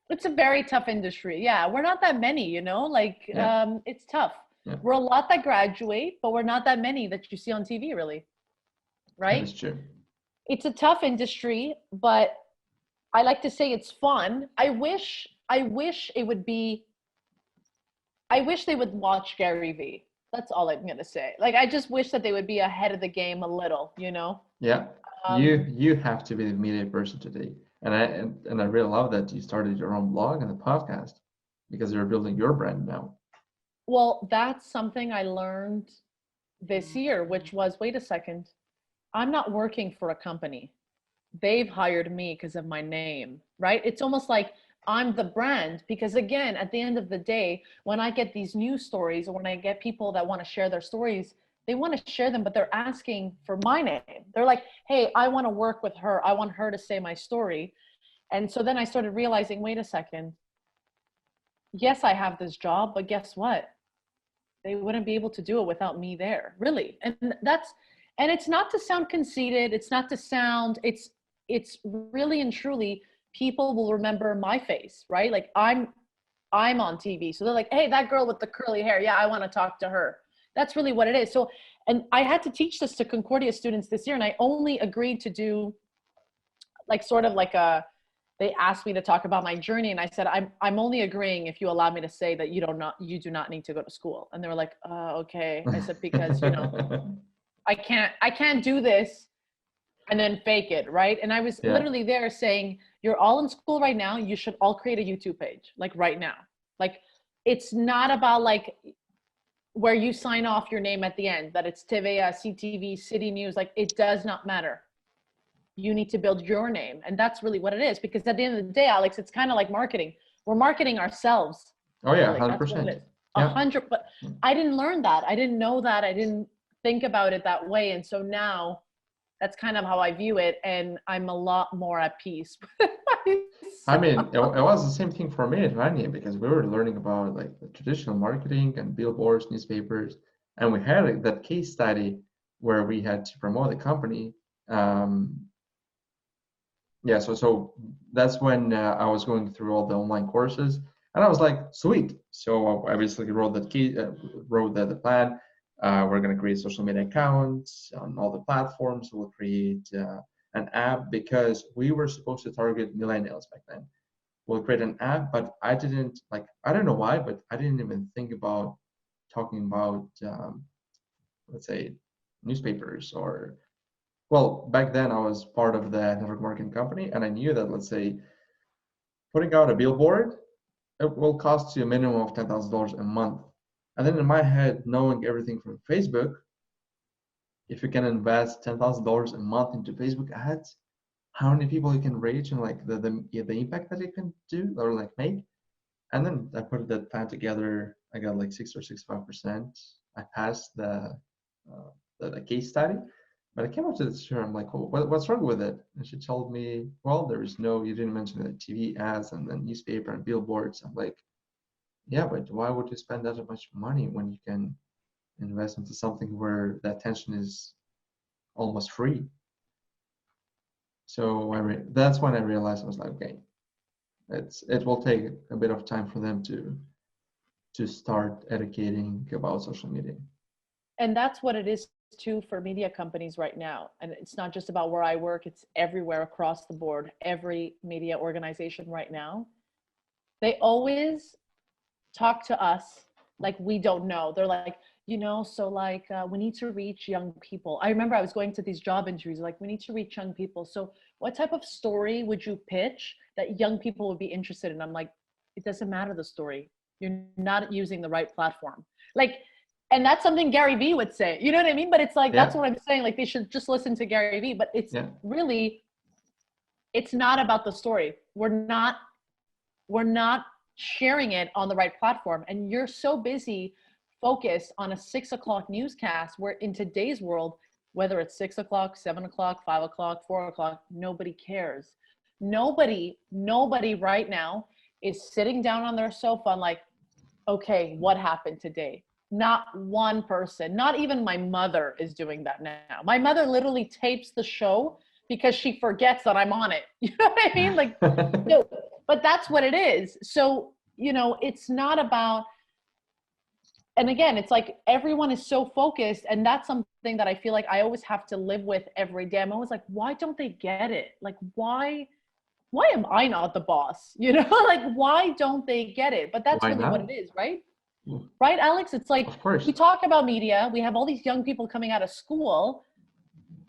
It's a very tough industry. Yeah, we're not that many, like, Yeah. it's tough. Yeah. We're a lot that graduate, but we're not that many that you see on TV, really. Right? That is true. It's a tough industry, but I like to say it's fun. I wish it would be, I wish they would watch Gary Vee. That's all I'm going to say. Like, I just wish that they would be ahead of the game a little, Yeah. You have to be the media person today. And I really love that you started your own blog and a podcast, because you're building your brand now. Well, that's something I learned this year, which was, wait a second, I'm not working for a company. They've hired me because of my name, right? It's almost like I'm the brand, because again, at the end of the day, when I get these news stories, or when I get people that want to share their stories, they want to share them, but they're asking for my name. They're like, hey, I want to work with her. I want her to say my story. And so then I started realizing, wait a second. Yes, I have this job, but guess what? They wouldn't be able to do it without me there, really. And it's not to sound conceited. It's not to sound, it's really and truly, people will remember my face, right? Like, I'm on TV. So they're like, hey, that girl with the curly hair. Yeah, I want to talk to her. That's really what it is. So, and I had to teach this to Concordia students this year, and I only agreed to do like sort of like they asked me to talk about my journey, and I said, I'm only agreeing if you allow me to say that you do not need to go to school. And they were like, okay. I said, because I can't do this and then fake it, right? And I was literally there saying, you're all in school right now. You should all create a YouTube page, like right now. Like, it's not about like where you sign off your name at the end, that it's TVA, CTV, City News. Like, it does not matter. you need to build your name. And that's really what it is. Because at the end of the day, Alex, it's kind of like marketing. We're marketing ourselves. Oh yeah, Really. That's what 100%. it is. Yeah. 100. But I didn't learn that. I didn't know that. I didn't think about it that way. And so now that's kind of how I view it. And I'm a lot more at peace. I mean, it was the same thing for me at Vjing, because we were learning about like the traditional marketing and billboards, newspapers, and we had like, that case study where we had to promote the company. Yeah, so that's when I was going through all the online courses, and I was like, sweet. So I basically wrote that key, wrote the plan. We're gonna create social media accounts on all the platforms. We'll create an app, because we were supposed to target millennials back then. We'll create an app, but I didn't like. I don't know why, but I didn't even think about talking about, let's say, newspapers or. Well, back then I was part of the network marketing company, and I knew that, let's say, putting out a billboard, it will cost you a minimum of $10,000 a month. And then in my head, knowing everything from Facebook, if you can invest $10,000 a month into Facebook ads, how many people you can reach, and like the impact that you can do or like make. And then I put that plan together. I got like 6 or 65%. I passed the case study. But I came up to this show. I'm like, well, what's wrong with it? And she told me, well, there is no, you didn't mention the TV ads and the newspaper and billboards. I'm like, yeah, but why would you spend that much money when you can invest into something where the attention is almost free? So that's when I realized, I was like, okay, it will take a bit of time for them to start educating about social media. And that's what it is too for media companies right now. And it's not just about where I work, it's everywhere across the board. Every media organization right now, they always talk to us like we don't know. They're like, so like we need to reach young people. I remember I was going to these job interviews, like, we need to reach young people. So what type of story would you pitch that young people would be interested in? I'm like, it doesn't matter the story. You're not using the right platform. Like, and that's something Gary Vee would say, you know what I mean? But it's like, that's what I'm saying. Like, they should just listen to Gary Vee, but it's really, it's not about the story. We're not sharing it on the right platform. And you're so busy focused on a 6 o'clock newscast, where in today's world, whether it's 6 o'clock, 7 o'clock, 5 o'clock, 4 o'clock, nobody cares. Nobody right now is sitting down on their sofa and like, okay, what happened today? Not one person, not even my mother is doing that now. My mother literally tapes the show because she forgets that I'm on it. You know what I mean? Like, no, but that's what it is. So, it's not about, and again, it's like everyone is so focused, and that's something that I feel like I always have to live with every day. I'm always like, why don't they get it? Like, why am I not the boss? Like, why don't they get it? But that's really what it is, right? Right, Alex? It's like, we talk about media, we have all these young people coming out of school,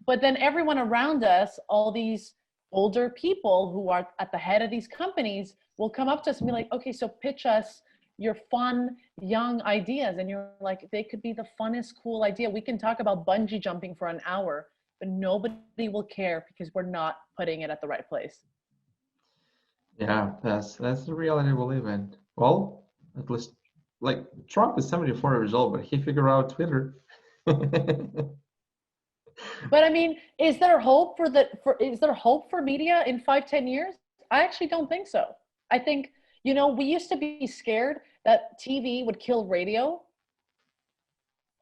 but then everyone around us, all these older people who are at the head of these companies, will come up to us and be like, okay, so pitch us your fun, young ideas. And you're like, they could be the funnest, cool idea. We can talk about bungee jumping for an hour, but nobody will care because we're not putting it at the right place. Yeah, that's the reality we live in. Well, at least, like, Trump is 74 years old, but he figured out Twitter. But I mean, is there hope for media in 5-10 years? I actually don't think so. I think, we used to be scared that TV would kill radio.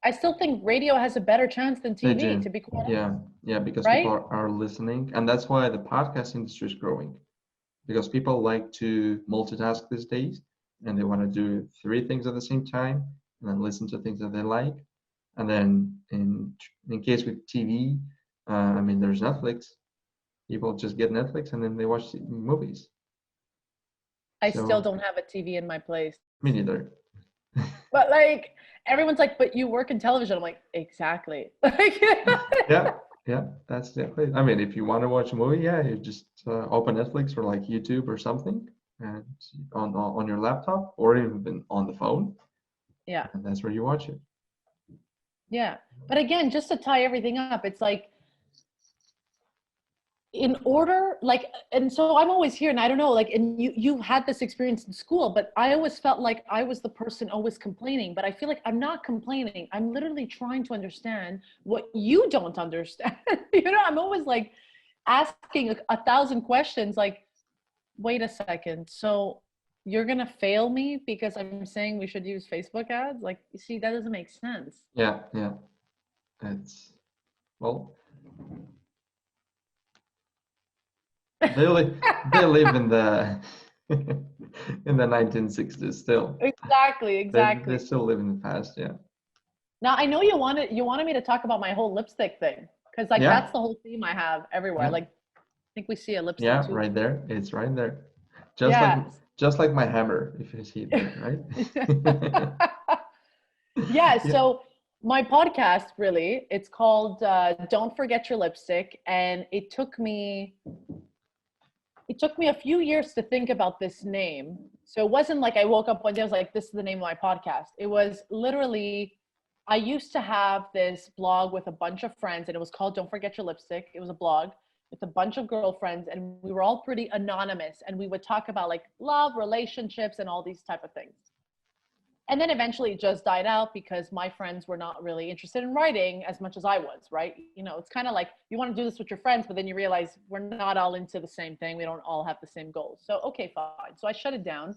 I still think radio has a better chance than TV, to be quite honest. Yeah, because right? people are listening, and that's why the podcast industry is growing. Because people like to multitask these days, and they want to do 3 things at the same time, and then listen to things that they like. And then in case with TV, there's Netflix. People just get Netflix and then they watch movies. I still don't have a TV in my place. Me neither. But like, everyone's like, but you work in television. I'm like, exactly. Yeah, that's definitely. If you want to watch a movie, you just open Netflix or like YouTube or something, and on your laptop or even on the phone. Yeah. And that's where you watch it. Yeah. But again, just to tie everything up, it's like, in order, like, and so I'm always here, and I don't know, like, and you had this experience in school, but I always felt like I was the person always complaining, but I feel like I'm not complaining. I'm literally trying to understand what you don't understand. I'm always like asking a thousand questions, like, wait a second, so you're gonna fail me because I'm saying we should use Facebook ads? Like, you see, that doesn't make sense. Yeah, yeah. It's, well, they live in the in the 1960s still. Exactly, They exactly. still live in the past, yeah. Now I know you wanted me to talk about my whole lipstick thing, because like Yeah, that's the whole theme I have everywhere. yeah, Like, I think we see a lipstick yeah, too. right there. It's right there. Just like Yeah. just like my hammer, if you see it there, right? Yeah, Yeah. so my podcast, really, it's called Don't Forget Your Lipstick, and it took me a few years to think about this name. So it wasn't like I woke up one day, I was like, this is the name of my podcast. It was literally, I used to have this blog with a bunch of friends, and it was called Don't Forget Your Lipstick. It was a blog with a bunch of girlfriends, and we were all pretty anonymous, and we would talk about like love, relationships, and all these type of things. And then eventually it just died out because my friends were not really interested in writing as much as I was, right? It's kind of like you want to do this with your friends, but then you realize we're not all into the same thing. We don't all have the same goals. So, okay, fine. So I shut it down.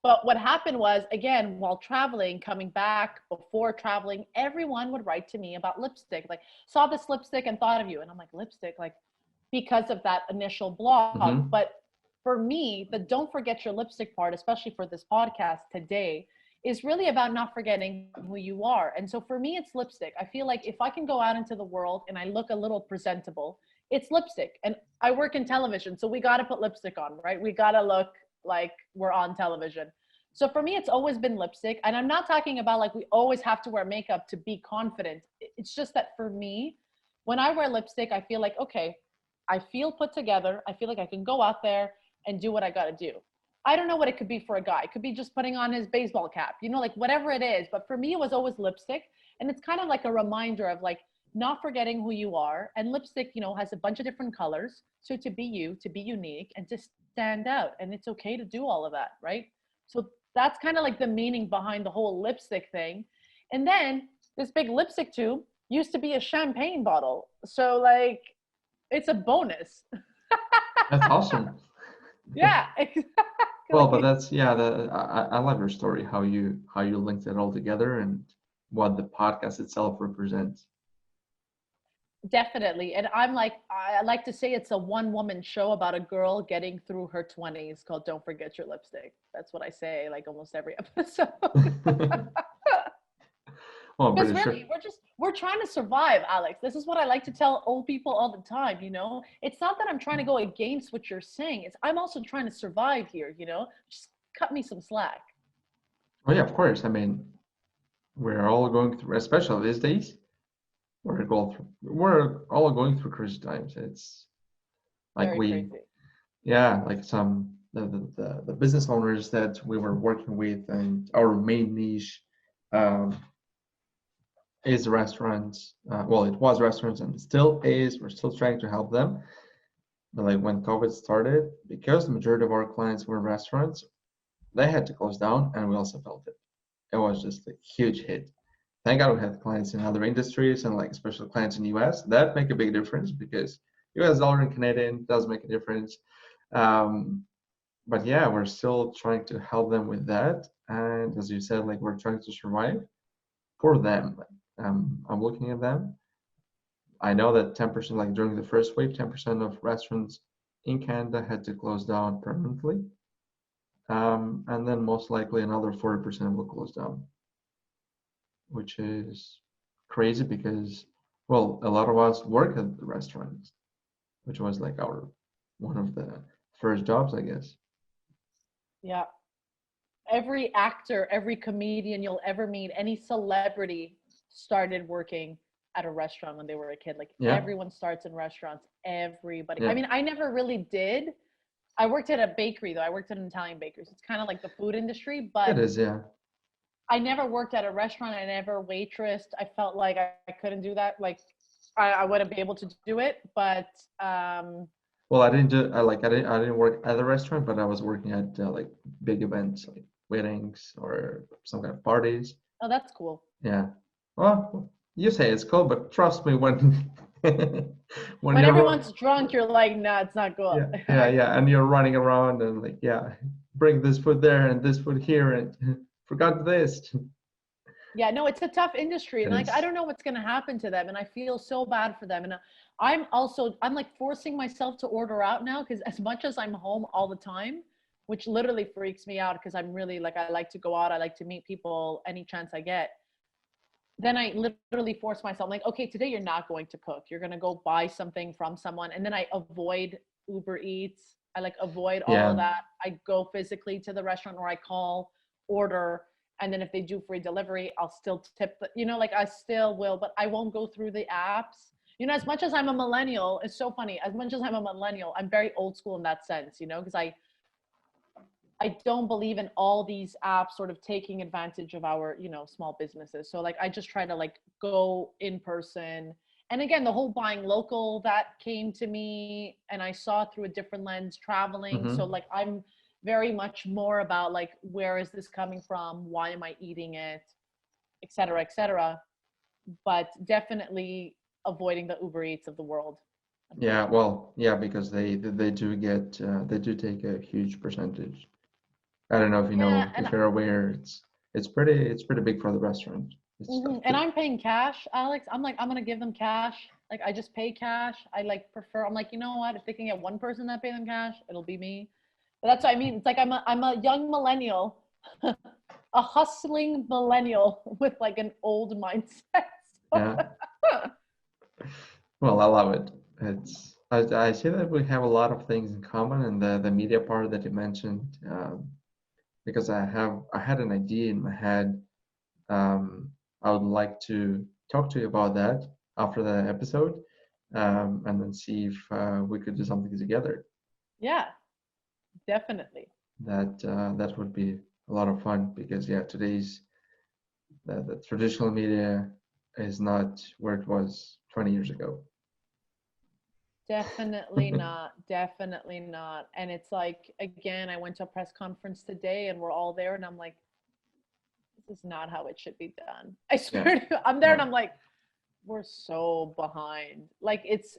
But what happened was, again, while traveling, coming back before traveling, everyone would write to me about lipstick. Like, saw this lipstick and thought of you. And I'm like, lipstick? Like, because of that initial blog. Hmm. But for me, the don't forget your lipstick part, especially for this podcast today, is really about not forgetting who you are. And so for me, it's lipstick. I feel like if I can go out into the world and I look a little presentable, it's lipstick. And I work in television, so we got to put lipstick on, right? We got to look like we're on television. So for me, it's always been lipstick. And I'm not talking about like we always have to wear makeup to be confident. It's just that for me, when I wear lipstick, I feel like, okay, I feel put together. I feel like I can go out there and do what I got to do. I don't know what it could be for a guy. It could be just putting on his baseball cap, like whatever it is. But for me, it was always lipstick. And it's kind of like a reminder of like not forgetting who you are. And lipstick, has a bunch of different colors. So to be you, to be unique, and to stand out. And it's okay to do all of that, right? So that's kind of like the meaning behind the whole lipstick thing. And then this big lipstick tube used to be a champagne bottle. So like it's a bonus. That's awesome. Yeah, Well, but exactly. that's, yeah, I love your story, how you linked it all together and what the podcast itself represents. Definitely. And I like to say it's a one woman show about a girl getting through her 20s called Don't Forget Your Lipstick. That's what I say like almost every episode. Well, I'm Because pretty sure. really, we're trying to survive, Alex. This is what I like to tell old people all the time. It's not that I'm trying to go against what you're saying. It's I'm also trying to survive here. Just cut me some slack. Oh yeah, of course. I mean, we're all going through, especially these days, we're all going through crazy times. It's like Very crazy. yeah, like some the business owners that we were working with, and our main niche um, is restaurants. Well, it was restaurants and it still is. We're still trying to help them. But like when COVID started, because the majority of our clients were restaurants, they had to close down, and we also felt it. It was just a huge hit. Thank God we had clients in other industries and like especially clients in US that make a big difference because US dollar and Canadian does make a difference. Um, but yeah, we're still trying to help them with that. And as you said, like we're trying to survive for them. I'm looking at them. I know that 10%, like during the first wave, 10% of restaurants in Canada had to close down permanently. And then most likely another 40% will close down, which is crazy because, well, a lot of us work at the restaurants, which was like our one of the first jobs, I guess. Yeah. Every actor, every comedian you'll ever meet, any celebrity started working at a restaurant when they were a kid. Like Yeah, everyone starts in restaurants. Everybody. I yeah, mean, I never really did. I worked at a bakery though. I worked at an Italian bakery. So it's kind of like the food industry, it but is. Yeah, I never worked at a restaurant. I never waitressed. I felt like I couldn't do that. Like I wouldn't be able to do it, but Well, I didn't work at a restaurant, but I was working at like big events like weddings or some kind of parties. oh, that's cool. Yeah. Well, you say it's cool, but trust me, when when When you're everyone's drunk, you're like, nah, it's not cool. yeah, and you're running around and like bring this food there and this food here and forgot this. Yeah, no, it's a tough industry, It and like I is. don't know what's going to happen to them, and I feel so bad for them. And I'm like forcing myself to order out now because as much as I'm home all the time, which literally freaks me out because I'm really like I like to go out, I like to meet people any chance I get. Then I literally force myself, like, okay, today you're not going to cook. You're going to go buy something from someone, and then I avoid Uber Eats. I like avoid all of Yeah. that. I go physically to the restaurant or I call, order, and then if they do free delivery, I'll still tip like I still will, but I won't go through the apps. As much as I'm a millennial, it's so funny. As much as I'm a millennial, I'm very old school in that sense, because I don't believe in all these apps sort of taking advantage of our, small businesses. So like I just try to like go in person. And again, the whole buying local that came to me and I saw through a different lens traveling. So Hmm. like I'm very much more about like where is this coming from? Why am I eating it? Et cetera, et cetera. But definitely avoiding the Uber Eats of the world, Yeah, unfortunately. well, yeah, because they do get they do take a huge percentage. I don't know if you Yeah, know and if you're aware, it's pretty big for the restaurant. It's like And I'm paying cash, Alex. I'm like, I'm gonna give them cash. Like, I just pay cash. I like prefer. I'm like, you know what? If they can get one person that pay them cash, it'll be me. But that's what I mean. It's like I'm a young millennial, a hustling millennial with like an old mindset. yeah. Well, I love it. I see that we have a lot of things in common, and the media part that you mentioned, because I had an idea in my head. I would like to talk to you about that after the episode, and then see if we could do something together. Yeah, definitely. That would be a lot of fun because yeah, today's the traditional media is not where it was 20 years ago. Definitely not. Definitely not. And it's like, again, I went to a press conference today and we're all there, and I'm like, this is not how it should be done. I Yeah, swear to you, I'm there and no, I'm like, we're so behind. Like it's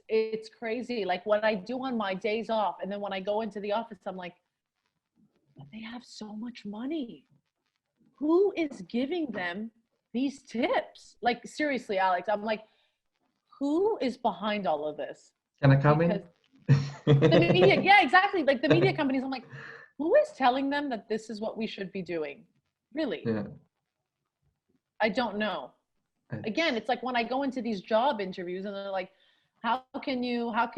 crazy. Like what I do on my days off, and then when I go into the office, I'm like, but they have so much money. Who is giving them these tips? Like seriously, Alex, I'm like, who is behind all of this? can I come Because in? the media, yeah, exactly. Like the media companies, I'm like, who is telling them that this is what we should be doing? Really? Yeah, I don't know. Again, it's it's like when I go into these job interviews and they're like, how can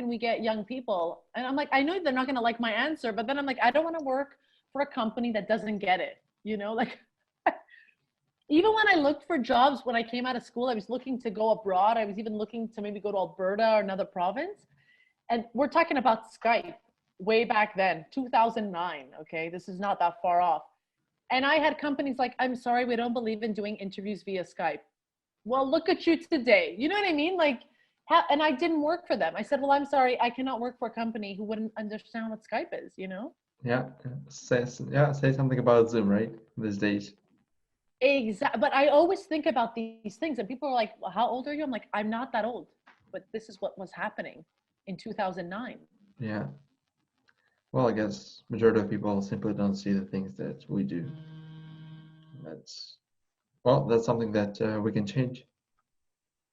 we get young people? And I'm like, I know they're not going to like my answer, but then I'm like, I don't want to work for a company that doesn't get it. Like even when I looked for jobs when I came out of school, I was looking to go abroad. I was even looking to maybe go to Alberta or another province. And we're talking about Skype way back then, 2009. Okay. This is not that far off. And I had companies like, I'm sorry, we don't believe in doing interviews via Skype. Well, look at you today. You know what I mean? Like, and I didn't work for them. I said, well, I'm sorry, I cannot work for a company who wouldn't understand what Skype is? yeah. Say something about Zoom, right? These days. Exactly. But I always think about these things, and people are like, well, how old are you? I'm like, I'm not that old, but this is what was happening in 2009. Yeah. Well, I guess majority of people simply don't see the things that we do. That's that's something that we can change.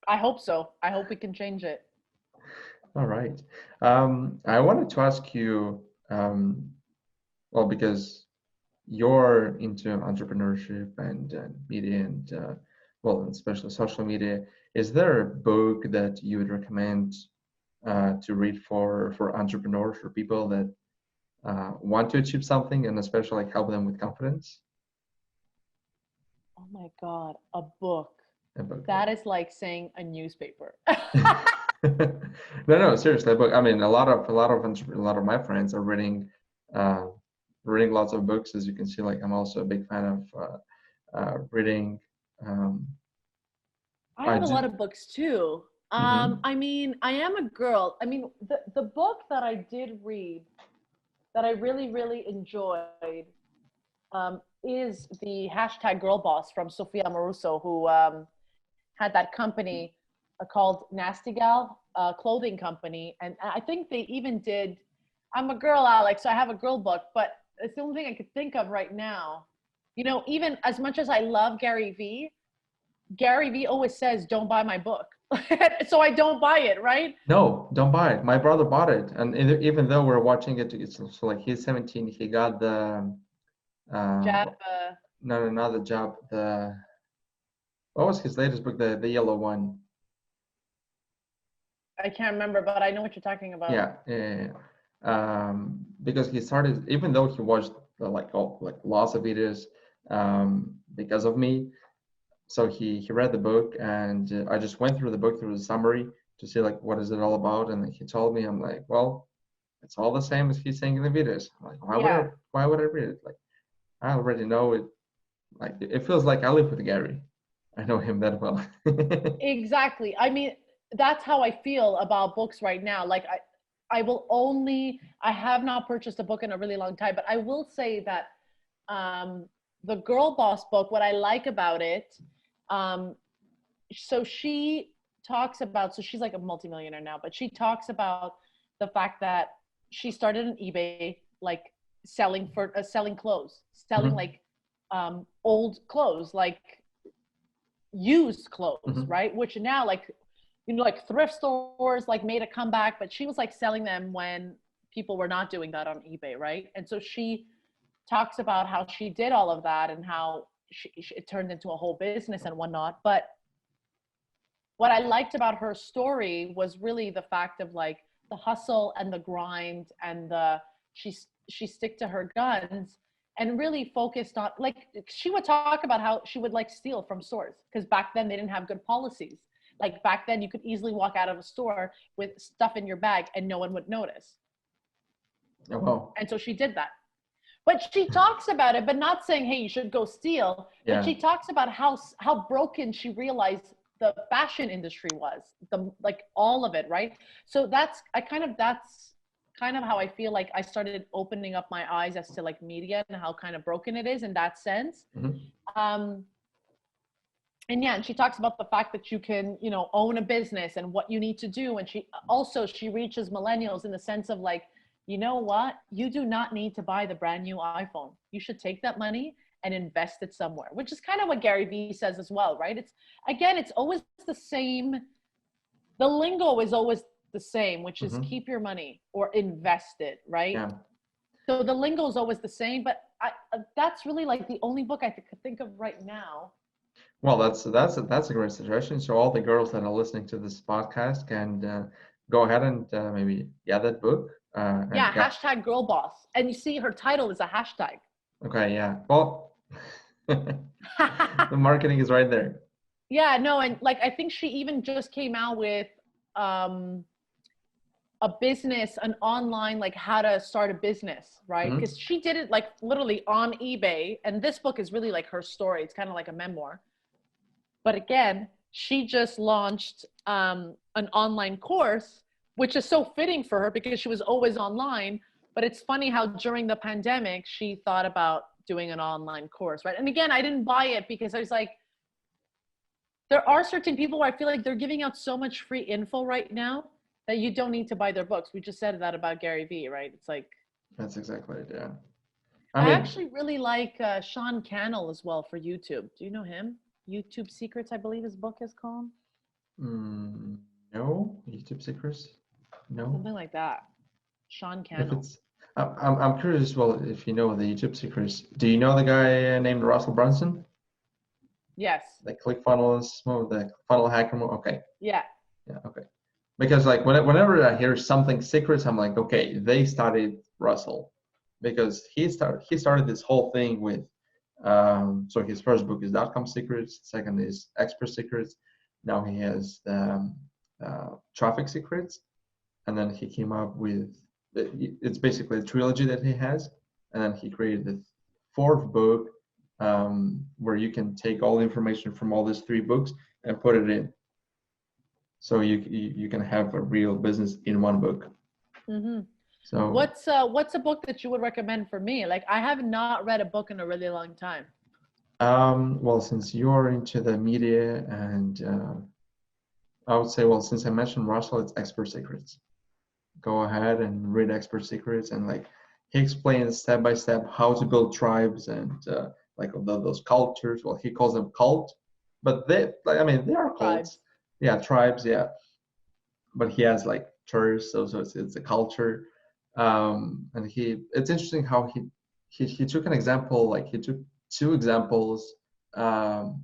I hope so. I hope we can change it. All right. I wanted to ask you, well, because you're into entrepreneurship and media and well, and especially social media. Is there a book that you would recommend to read for entrepreneurs or people that want to achieve something and especially like help them with confidence? Oh my God, a book. A book, That is like saying a newspaper. yeah. No, seriously, a book. I mean, a lot of my friends are uh, reading lots of books. As you can see, like I'm also a big fan of reading. Um, I I have a lot do. of books too. I mean, I am a girl. I mean, the book that I did read that I really, really enjoyed is the hashtag Girl Boss from Sophia Amoruso, who had that company called Nasty Gal clothing company. And I think they even did, I'm a girl, Alex, so I have a girl book, but it's the only thing I could think of right now. You know, even as much as I love Gary Vee always says, don't buy my book. So I don't buy it, right? No, don't buy it. My brother bought it, and even though we're watching it, it's so like he's 17. He got the Jab, no, not the job. The what was his latest book? The yellow one. I can't remember, but I know what you're talking about. Yeah. Because he started, even though he watched lots of videos because of me. So he read the book, and I just went through the book through the summary to see like what is it all about. And he told me, I'm like, well, it's all the same as he's saying in the videos. I'm like, why would I read it? Like, I already know it. Like, it feels like I live with Gary. I know him that well. Exactly. I mean, that's how I feel about books right now. Like I have not purchased a book in a really long time, but I will say that the Girl Boss book, what I like about it, so she talks about, so she's like a multimillionaire now, but she talks about the fact that she started on eBay, like selling clothes, selling like old clothes, like used clothes, right? Which now, like, you know, like thrift stores like made a comeback, but she was like selling them when people were not doing that on eBay, right? And so she talks about how she did all of that and how it turned into a whole business and whatnot. But what I liked about her story was really the fact of like the hustle and the grind and she stick to her guns and really focused on, like, she would talk about how she would like steal from stores because back then they didn't have good policies. Like back then you could easily walk out of a store with stuff in your bag and no one would notice. Oh, wow. And so she did that. But she talks about it, but not saying, hey, you should go steal. Yeah. But she talks about how broken she realized the fashion industry was, like all of it, right? So that's kind of how I feel like I started opening up my eyes as to like media and how kind of broken it is in that sense. And yeah, and she talks about the fact that you can, you know, own a business and what you need to do. And she reaches millennials in the sense of like, you know what? You do not need to buy the brand new iPhone. You should take that money and invest it somewhere, which is kind of what Gary Vee says as well, right? It's always the same. The lingo is always the same, which is keep your money or invest it, right? Yeah. So the lingo is always the same, but that's really like the only book I could think of right now. Well, that's a great suggestion. So all the girls that are listening to this podcast can go ahead and maybe get that book. Hashtag Girl Boss, and you see her title is a hashtag. Okay, yeah. Well, the marketing is right there. Yeah, no, and like I think she even just came out with a business, an online, like how to start a business, right? Because she did it like literally on eBay, and this book is really like her story. It's kind of like a memoir. But again, she just launched an online course, which is so fitting for her because she was always online. But it's funny how during the pandemic, she thought about doing an online course, right? And again, I didn't buy it because I was like, there are certain people where I feel like they're giving out so much free info right now that you don't need to buy their books. We just said that about Gary Vee, right? It's like. That's exactly it, yeah. I actually really like Sean Cannell as well for YouTube. Do you know him? YouTube Secrets, I believe his book is called. No, YouTube Secrets. No. Something like that. Sean Cannell. I'm curious as well if you know the YouTube Secrets. Do you know the guy named Russell Brunson? Yes. The ClickFunnels, the funnel hacker. Okay. Yeah. Yeah. Okay. Because like whenever I hear something secrets, I'm like, okay, they studied Russell, because he started this whole thing with. So his first book is .com Secrets. Second is Expert Secrets. Now he has Traffic Secrets, and then he came up with it's basically a trilogy that he has, and then he created the fourth book where you can take all the information from all these three books and put it in. So you can have a real business in one book. Mm-hmm. So What's a book that you would recommend for me? Like I have not read a book in a really long time. well, since you're into the media, and I would say, well, since I mentioned Russell, it's Expert Secrets. Go ahead and read Expert Secrets, and like he explains step by step how to build tribes and like those cultures. Well, he calls them cult, but they, like, I mean, they are cults. Tribes. Yeah, tribes. Yeah, but he has like church, so it's a culture. And it's interesting how he took an example, like he took two examples. Um,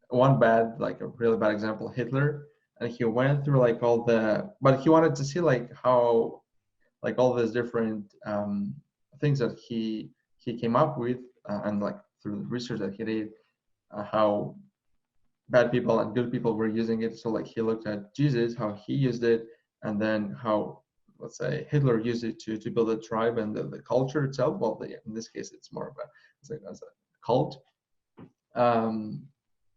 one bad, like a really bad example, Hitler, and he went through like all the, but he wanted to see like how, like all these different things that he came up with, and like through the research that he did, how bad people and good people were using it. So like he looked at Jesus, how he used it, and then how, let's say, Hitler used it to build a tribe and the culture itself. Well, in this case, it's more of a, it's like as a cult. Um,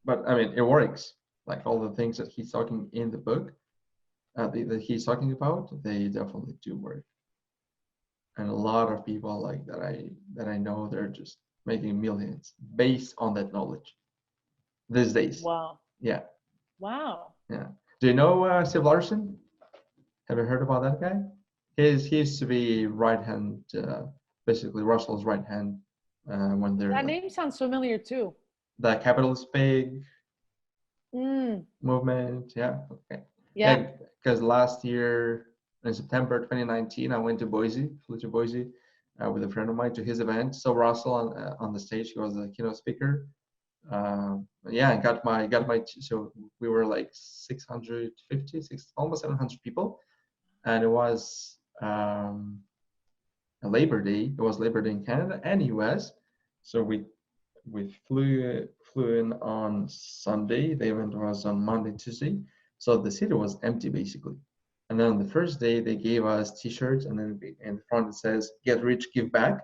but I mean, it works. Like all the things that he's talking in the book, that he's talking about, they definitely do work. And a lot of people like that I know, they're just making millions based on that knowledge these days. Wow. Yeah, Wow. yeah. Do you know Steve Larson? Have you heard about that guy? He used to be right hand, basically Russell's right hand, when they're That like name sounds familiar too. the capitalist pig Mm, movement. Yeah, okay. yeah. Yeah, because last year in September 2019, I went to Boise, flew to Boise with a friend of mine to his event. So Russell on the stage, he was a keynote speaker. Yeah, I got my so we were like 650, almost 700 people, and it was a Labor Day. It was Labor Day in Canada and US. So we flew in on Sunday. The event was on Monday, Tuesday. So the city was empty basically. And then on the first day they gave us T-shirts, and then in front it says "Get rich, give back,"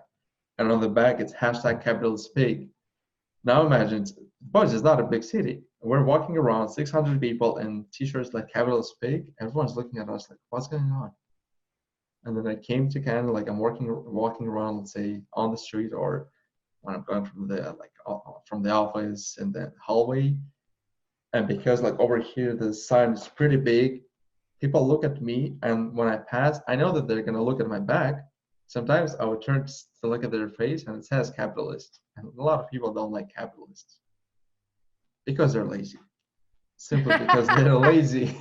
and on the back it's hashtag capitalist pig. Now imagine, Boise is not a big city. We're walking around, 600 people in T-shirts like capitalist pig. Everyone's looking at us like, what's going on? And then I came to Canada, like I'm walking around, let's say on the street, or when I'm going from the from the office in the hallway. And because like over here the sign is pretty big, people look at me, and when I pass, I know that they're gonna look at my back. Sometimes I would turn to look at their face, and it says capitalist. And a lot of people don't like capitalists because they're lazy. Simply because they're lazy.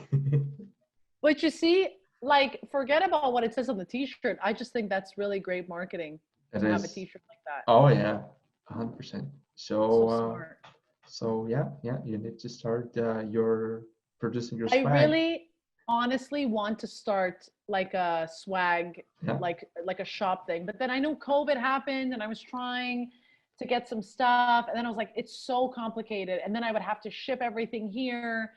But you see, like, forget about what it says on the T-shirt. I just think that's really great marketing It to have a is. T-shirt like that. Oh yeah, 100%. So So smart. so yeah, you need to start your producing your I swag. really, honestly want to start like a swag, Yeah. like a shop thing. But then I know COVID happened, and I was trying to get some stuff, and then I was like, it's so complicated, and then I would have to ship everything here.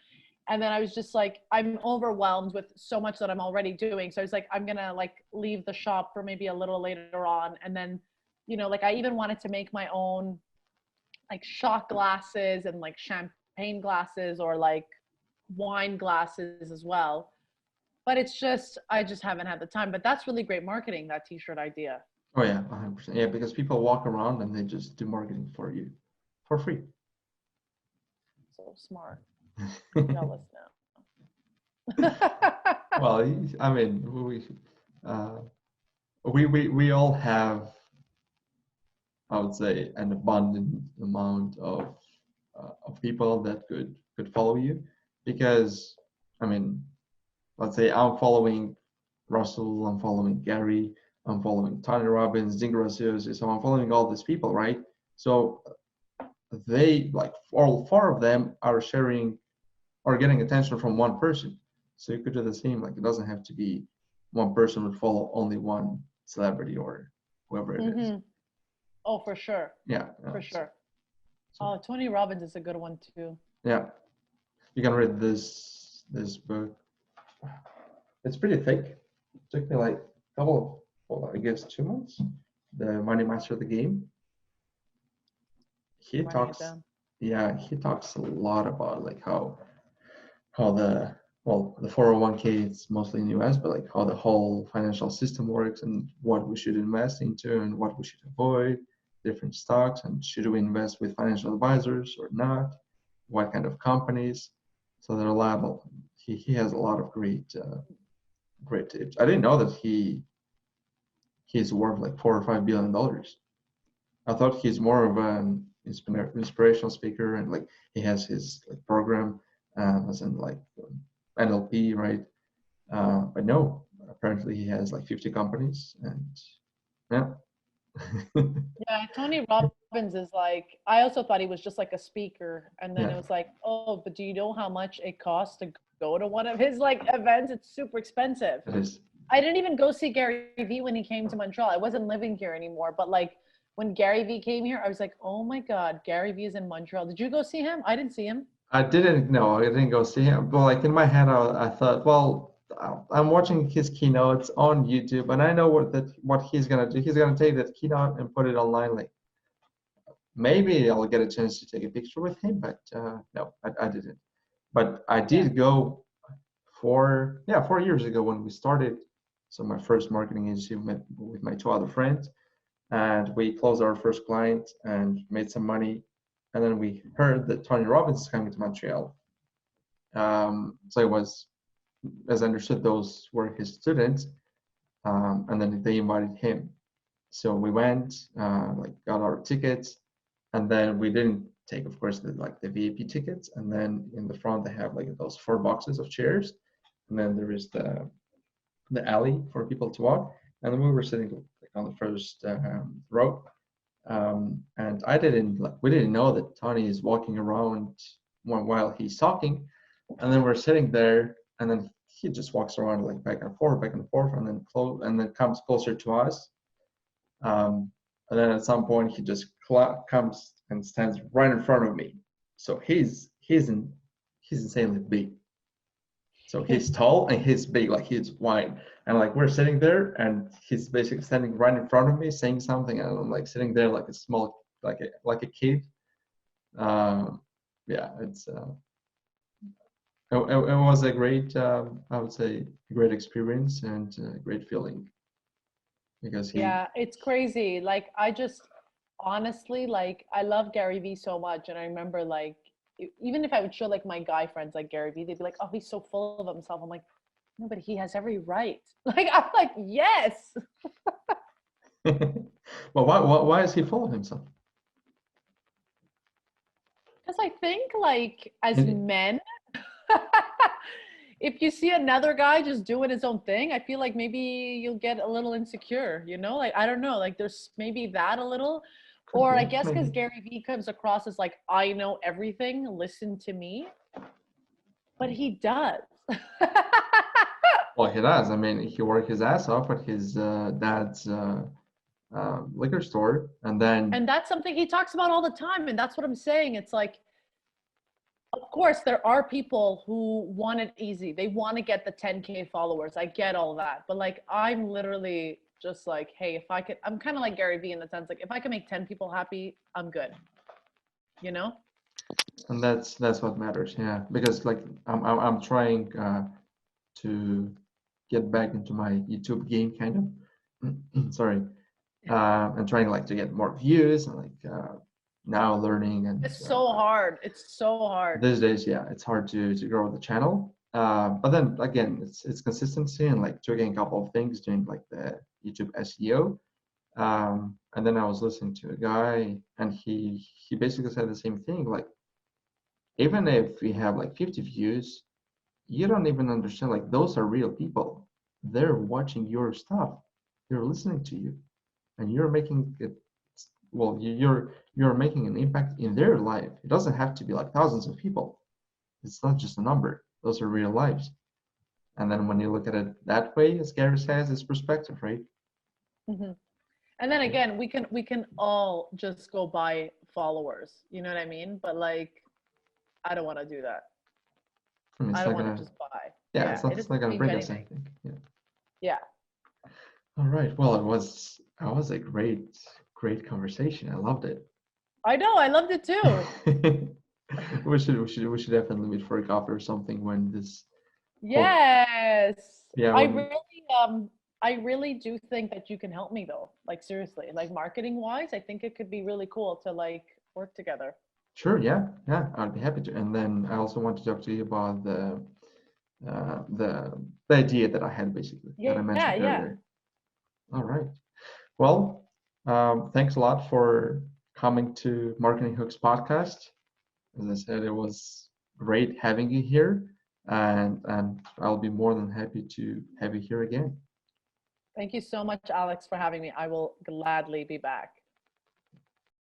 And then I was just like, I'm overwhelmed with so much that I'm already doing. So I was like, I'm gonna like leave the shop for maybe a little later on. And then, like I even wanted to make my own like shot glasses and like champagne glasses or like wine glasses as well. But it's just, I just haven't had the time. But that's really great marketing, that T-shirt idea. Oh yeah, 100%. Yeah, because people walk around and they just do marketing for you for free. So smart. I'm jealous now. Well, I mean, uh, we all have, I would say, an abundant amount of people that could follow you, because I mean, let's say I'm following Russell, I'm following Gary, I'm following Tony Robbins, Zing, so I'm following all these people, right? So they, like, all four of them are sharing or getting attention from one person. So you could do the same. Like it doesn't have to be one person would follow only one celebrity or whoever it is. Mm-hmm. Oh, for sure. Yeah. For sure. So Oh, Tony Robbins is a good one too. yeah, you can read this book. It's pretty thick. It took me like a couple of, well, I guess 2 months. The Money Master of the Game. He I'm writing it talks, down. yeah, he talks a lot about like how how the 401k is mostly in the US, but like how the whole financial system works and what we should invest into and what we should avoid, different stocks, and should we invest with financial advisors or not, what kind of companies. So there are a lot of, he has a lot of great tips. I didn't know that he's worth like $4 or $5 billion. I thought he's more of an inspirational speaker, and like he has his like program as in like NLP, right? But no, apparently he has like 50 companies, and yeah. Yeah, Tony Robbins is like, I also thought he was just like a speaker. And then Yeah, it was like, oh, but do you know how much it costs to go to one of his like events? It's super expensive. it is. I didn't even go see Gary Vee when he came to Montreal. I wasn't living here anymore. But like when Gary Vee came here, I was like, oh my God, Gary Vee is in Montreal. Did you go see him? I didn't see him. I didn't know. I didn't go see him, but like in my head, I thought, well, I'm watching his keynotes on YouTube, and I know what he's gonna do. He's gonna take that keynote and put it online. Like maybe I'll get a chance to take a picture with him, but no, I didn't. But I Yeah. did go 4 years ago when we started. So my first marketing agency with my two other friends, and we closed our first client and made some money. And then we heard that Tony Robbins is coming to Montreal. So it was, as I understood, those were his students, and then they invited him. So we went, like got our tickets, and then we didn't take, of course, the VIP tickets. And then in the front they have like those 4 boxes of chairs, and then there is the alley for people to walk. And then we were sitting like on the first row, and we didn't know that Tony is walking around while he's talking, and then we're sitting there, and then he just walks around like back and forth, and then comes closer to us, and then at some point he just comes and stands right in front of me. So he's insanely big. So he's tall and he's big, like he's wide. And like we're sitting there and he's basically standing right in front of me saying something, and I'm like sitting there like a small, like a kid. Yeah, it was a great, I would say, great experience and great feeling because Yeah, it's crazy. Like I just honestly like I love Gary Vee so much, and I remember like even if I would show like my guy friends like Gary Vee, they'd be like, "Oh, he's so full of himself." I'm like, "No, but he has every right." Like I'm like, "Yes." well, why is he full of himself? Because I think like as And men, if you see another guy just doing his own thing, I feel like maybe you'll get a little insecure, you know? Like I don't know, like there's maybe that a little. could Or I be guess because maybe. Gary Vee comes across as like, I know everything, listen to me. But he does. Well, he does. I mean, he worked his ass off at his dad's liquor store, and then And that's something he talks about all the time. And that's what I'm saying. It's like, of course, there are people who want it easy. They want to get the 10K followers. I get all that. But like, I'm literally just like, hey, if I could, I'm kind of like Gary Vee in the sense, like, if I can make 10 people happy, I'm good. You know? and that's what matters. Yeah, because like I'm trying to get back into my YouTube game, kind of. Sorry, and trying like to get more views and like now learning, and It's so hard. It's so hard. these days, yeah, it's hard to grow the channel. But then again, it's consistency and like tweaking a couple of things, doing like the YouTube SEO. And then I was listening to a guy, and he basically said the same thing. Like even if we have like 50 views, you don't even understand. Like those are real people. They're watching your stuff. They're listening to you, and you're making it. Well, you're making an impact in their life. It doesn't have to be like thousands of people. It's not just a number. Those are real lives. And then when you look at it that way, as Gary says, it's perspective, right? Mm-hmm. And then again, we can all just go buy followers. You know what I mean? But like, I don't want to do that. I mean, I it's don't not want to gonna, just buy. yeah, Yeah, it it's doesn't not gonna change bring us anything. anything. Yeah. Yeah. All right. Well, that was a great conversation. I loved it. I know. I loved it too. we should definitely meet for a coffee or something when this whole Yes. yeah I when really I really do think that you can help me though. Like seriously, like marketing wise, I think it could be really cool to like work together. sure yeah I'd be happy to. And then I also want to talk to you about uh, the the idea that I had basically that I Yeah, mentioned yeah. earlier. All right. Well, thanks a lot for coming to Marketing Hooks podcast. As I said, it was great having you here, and I'll be more than happy to have you here again. Thank you so much, Alex, for having me. I will gladly be back.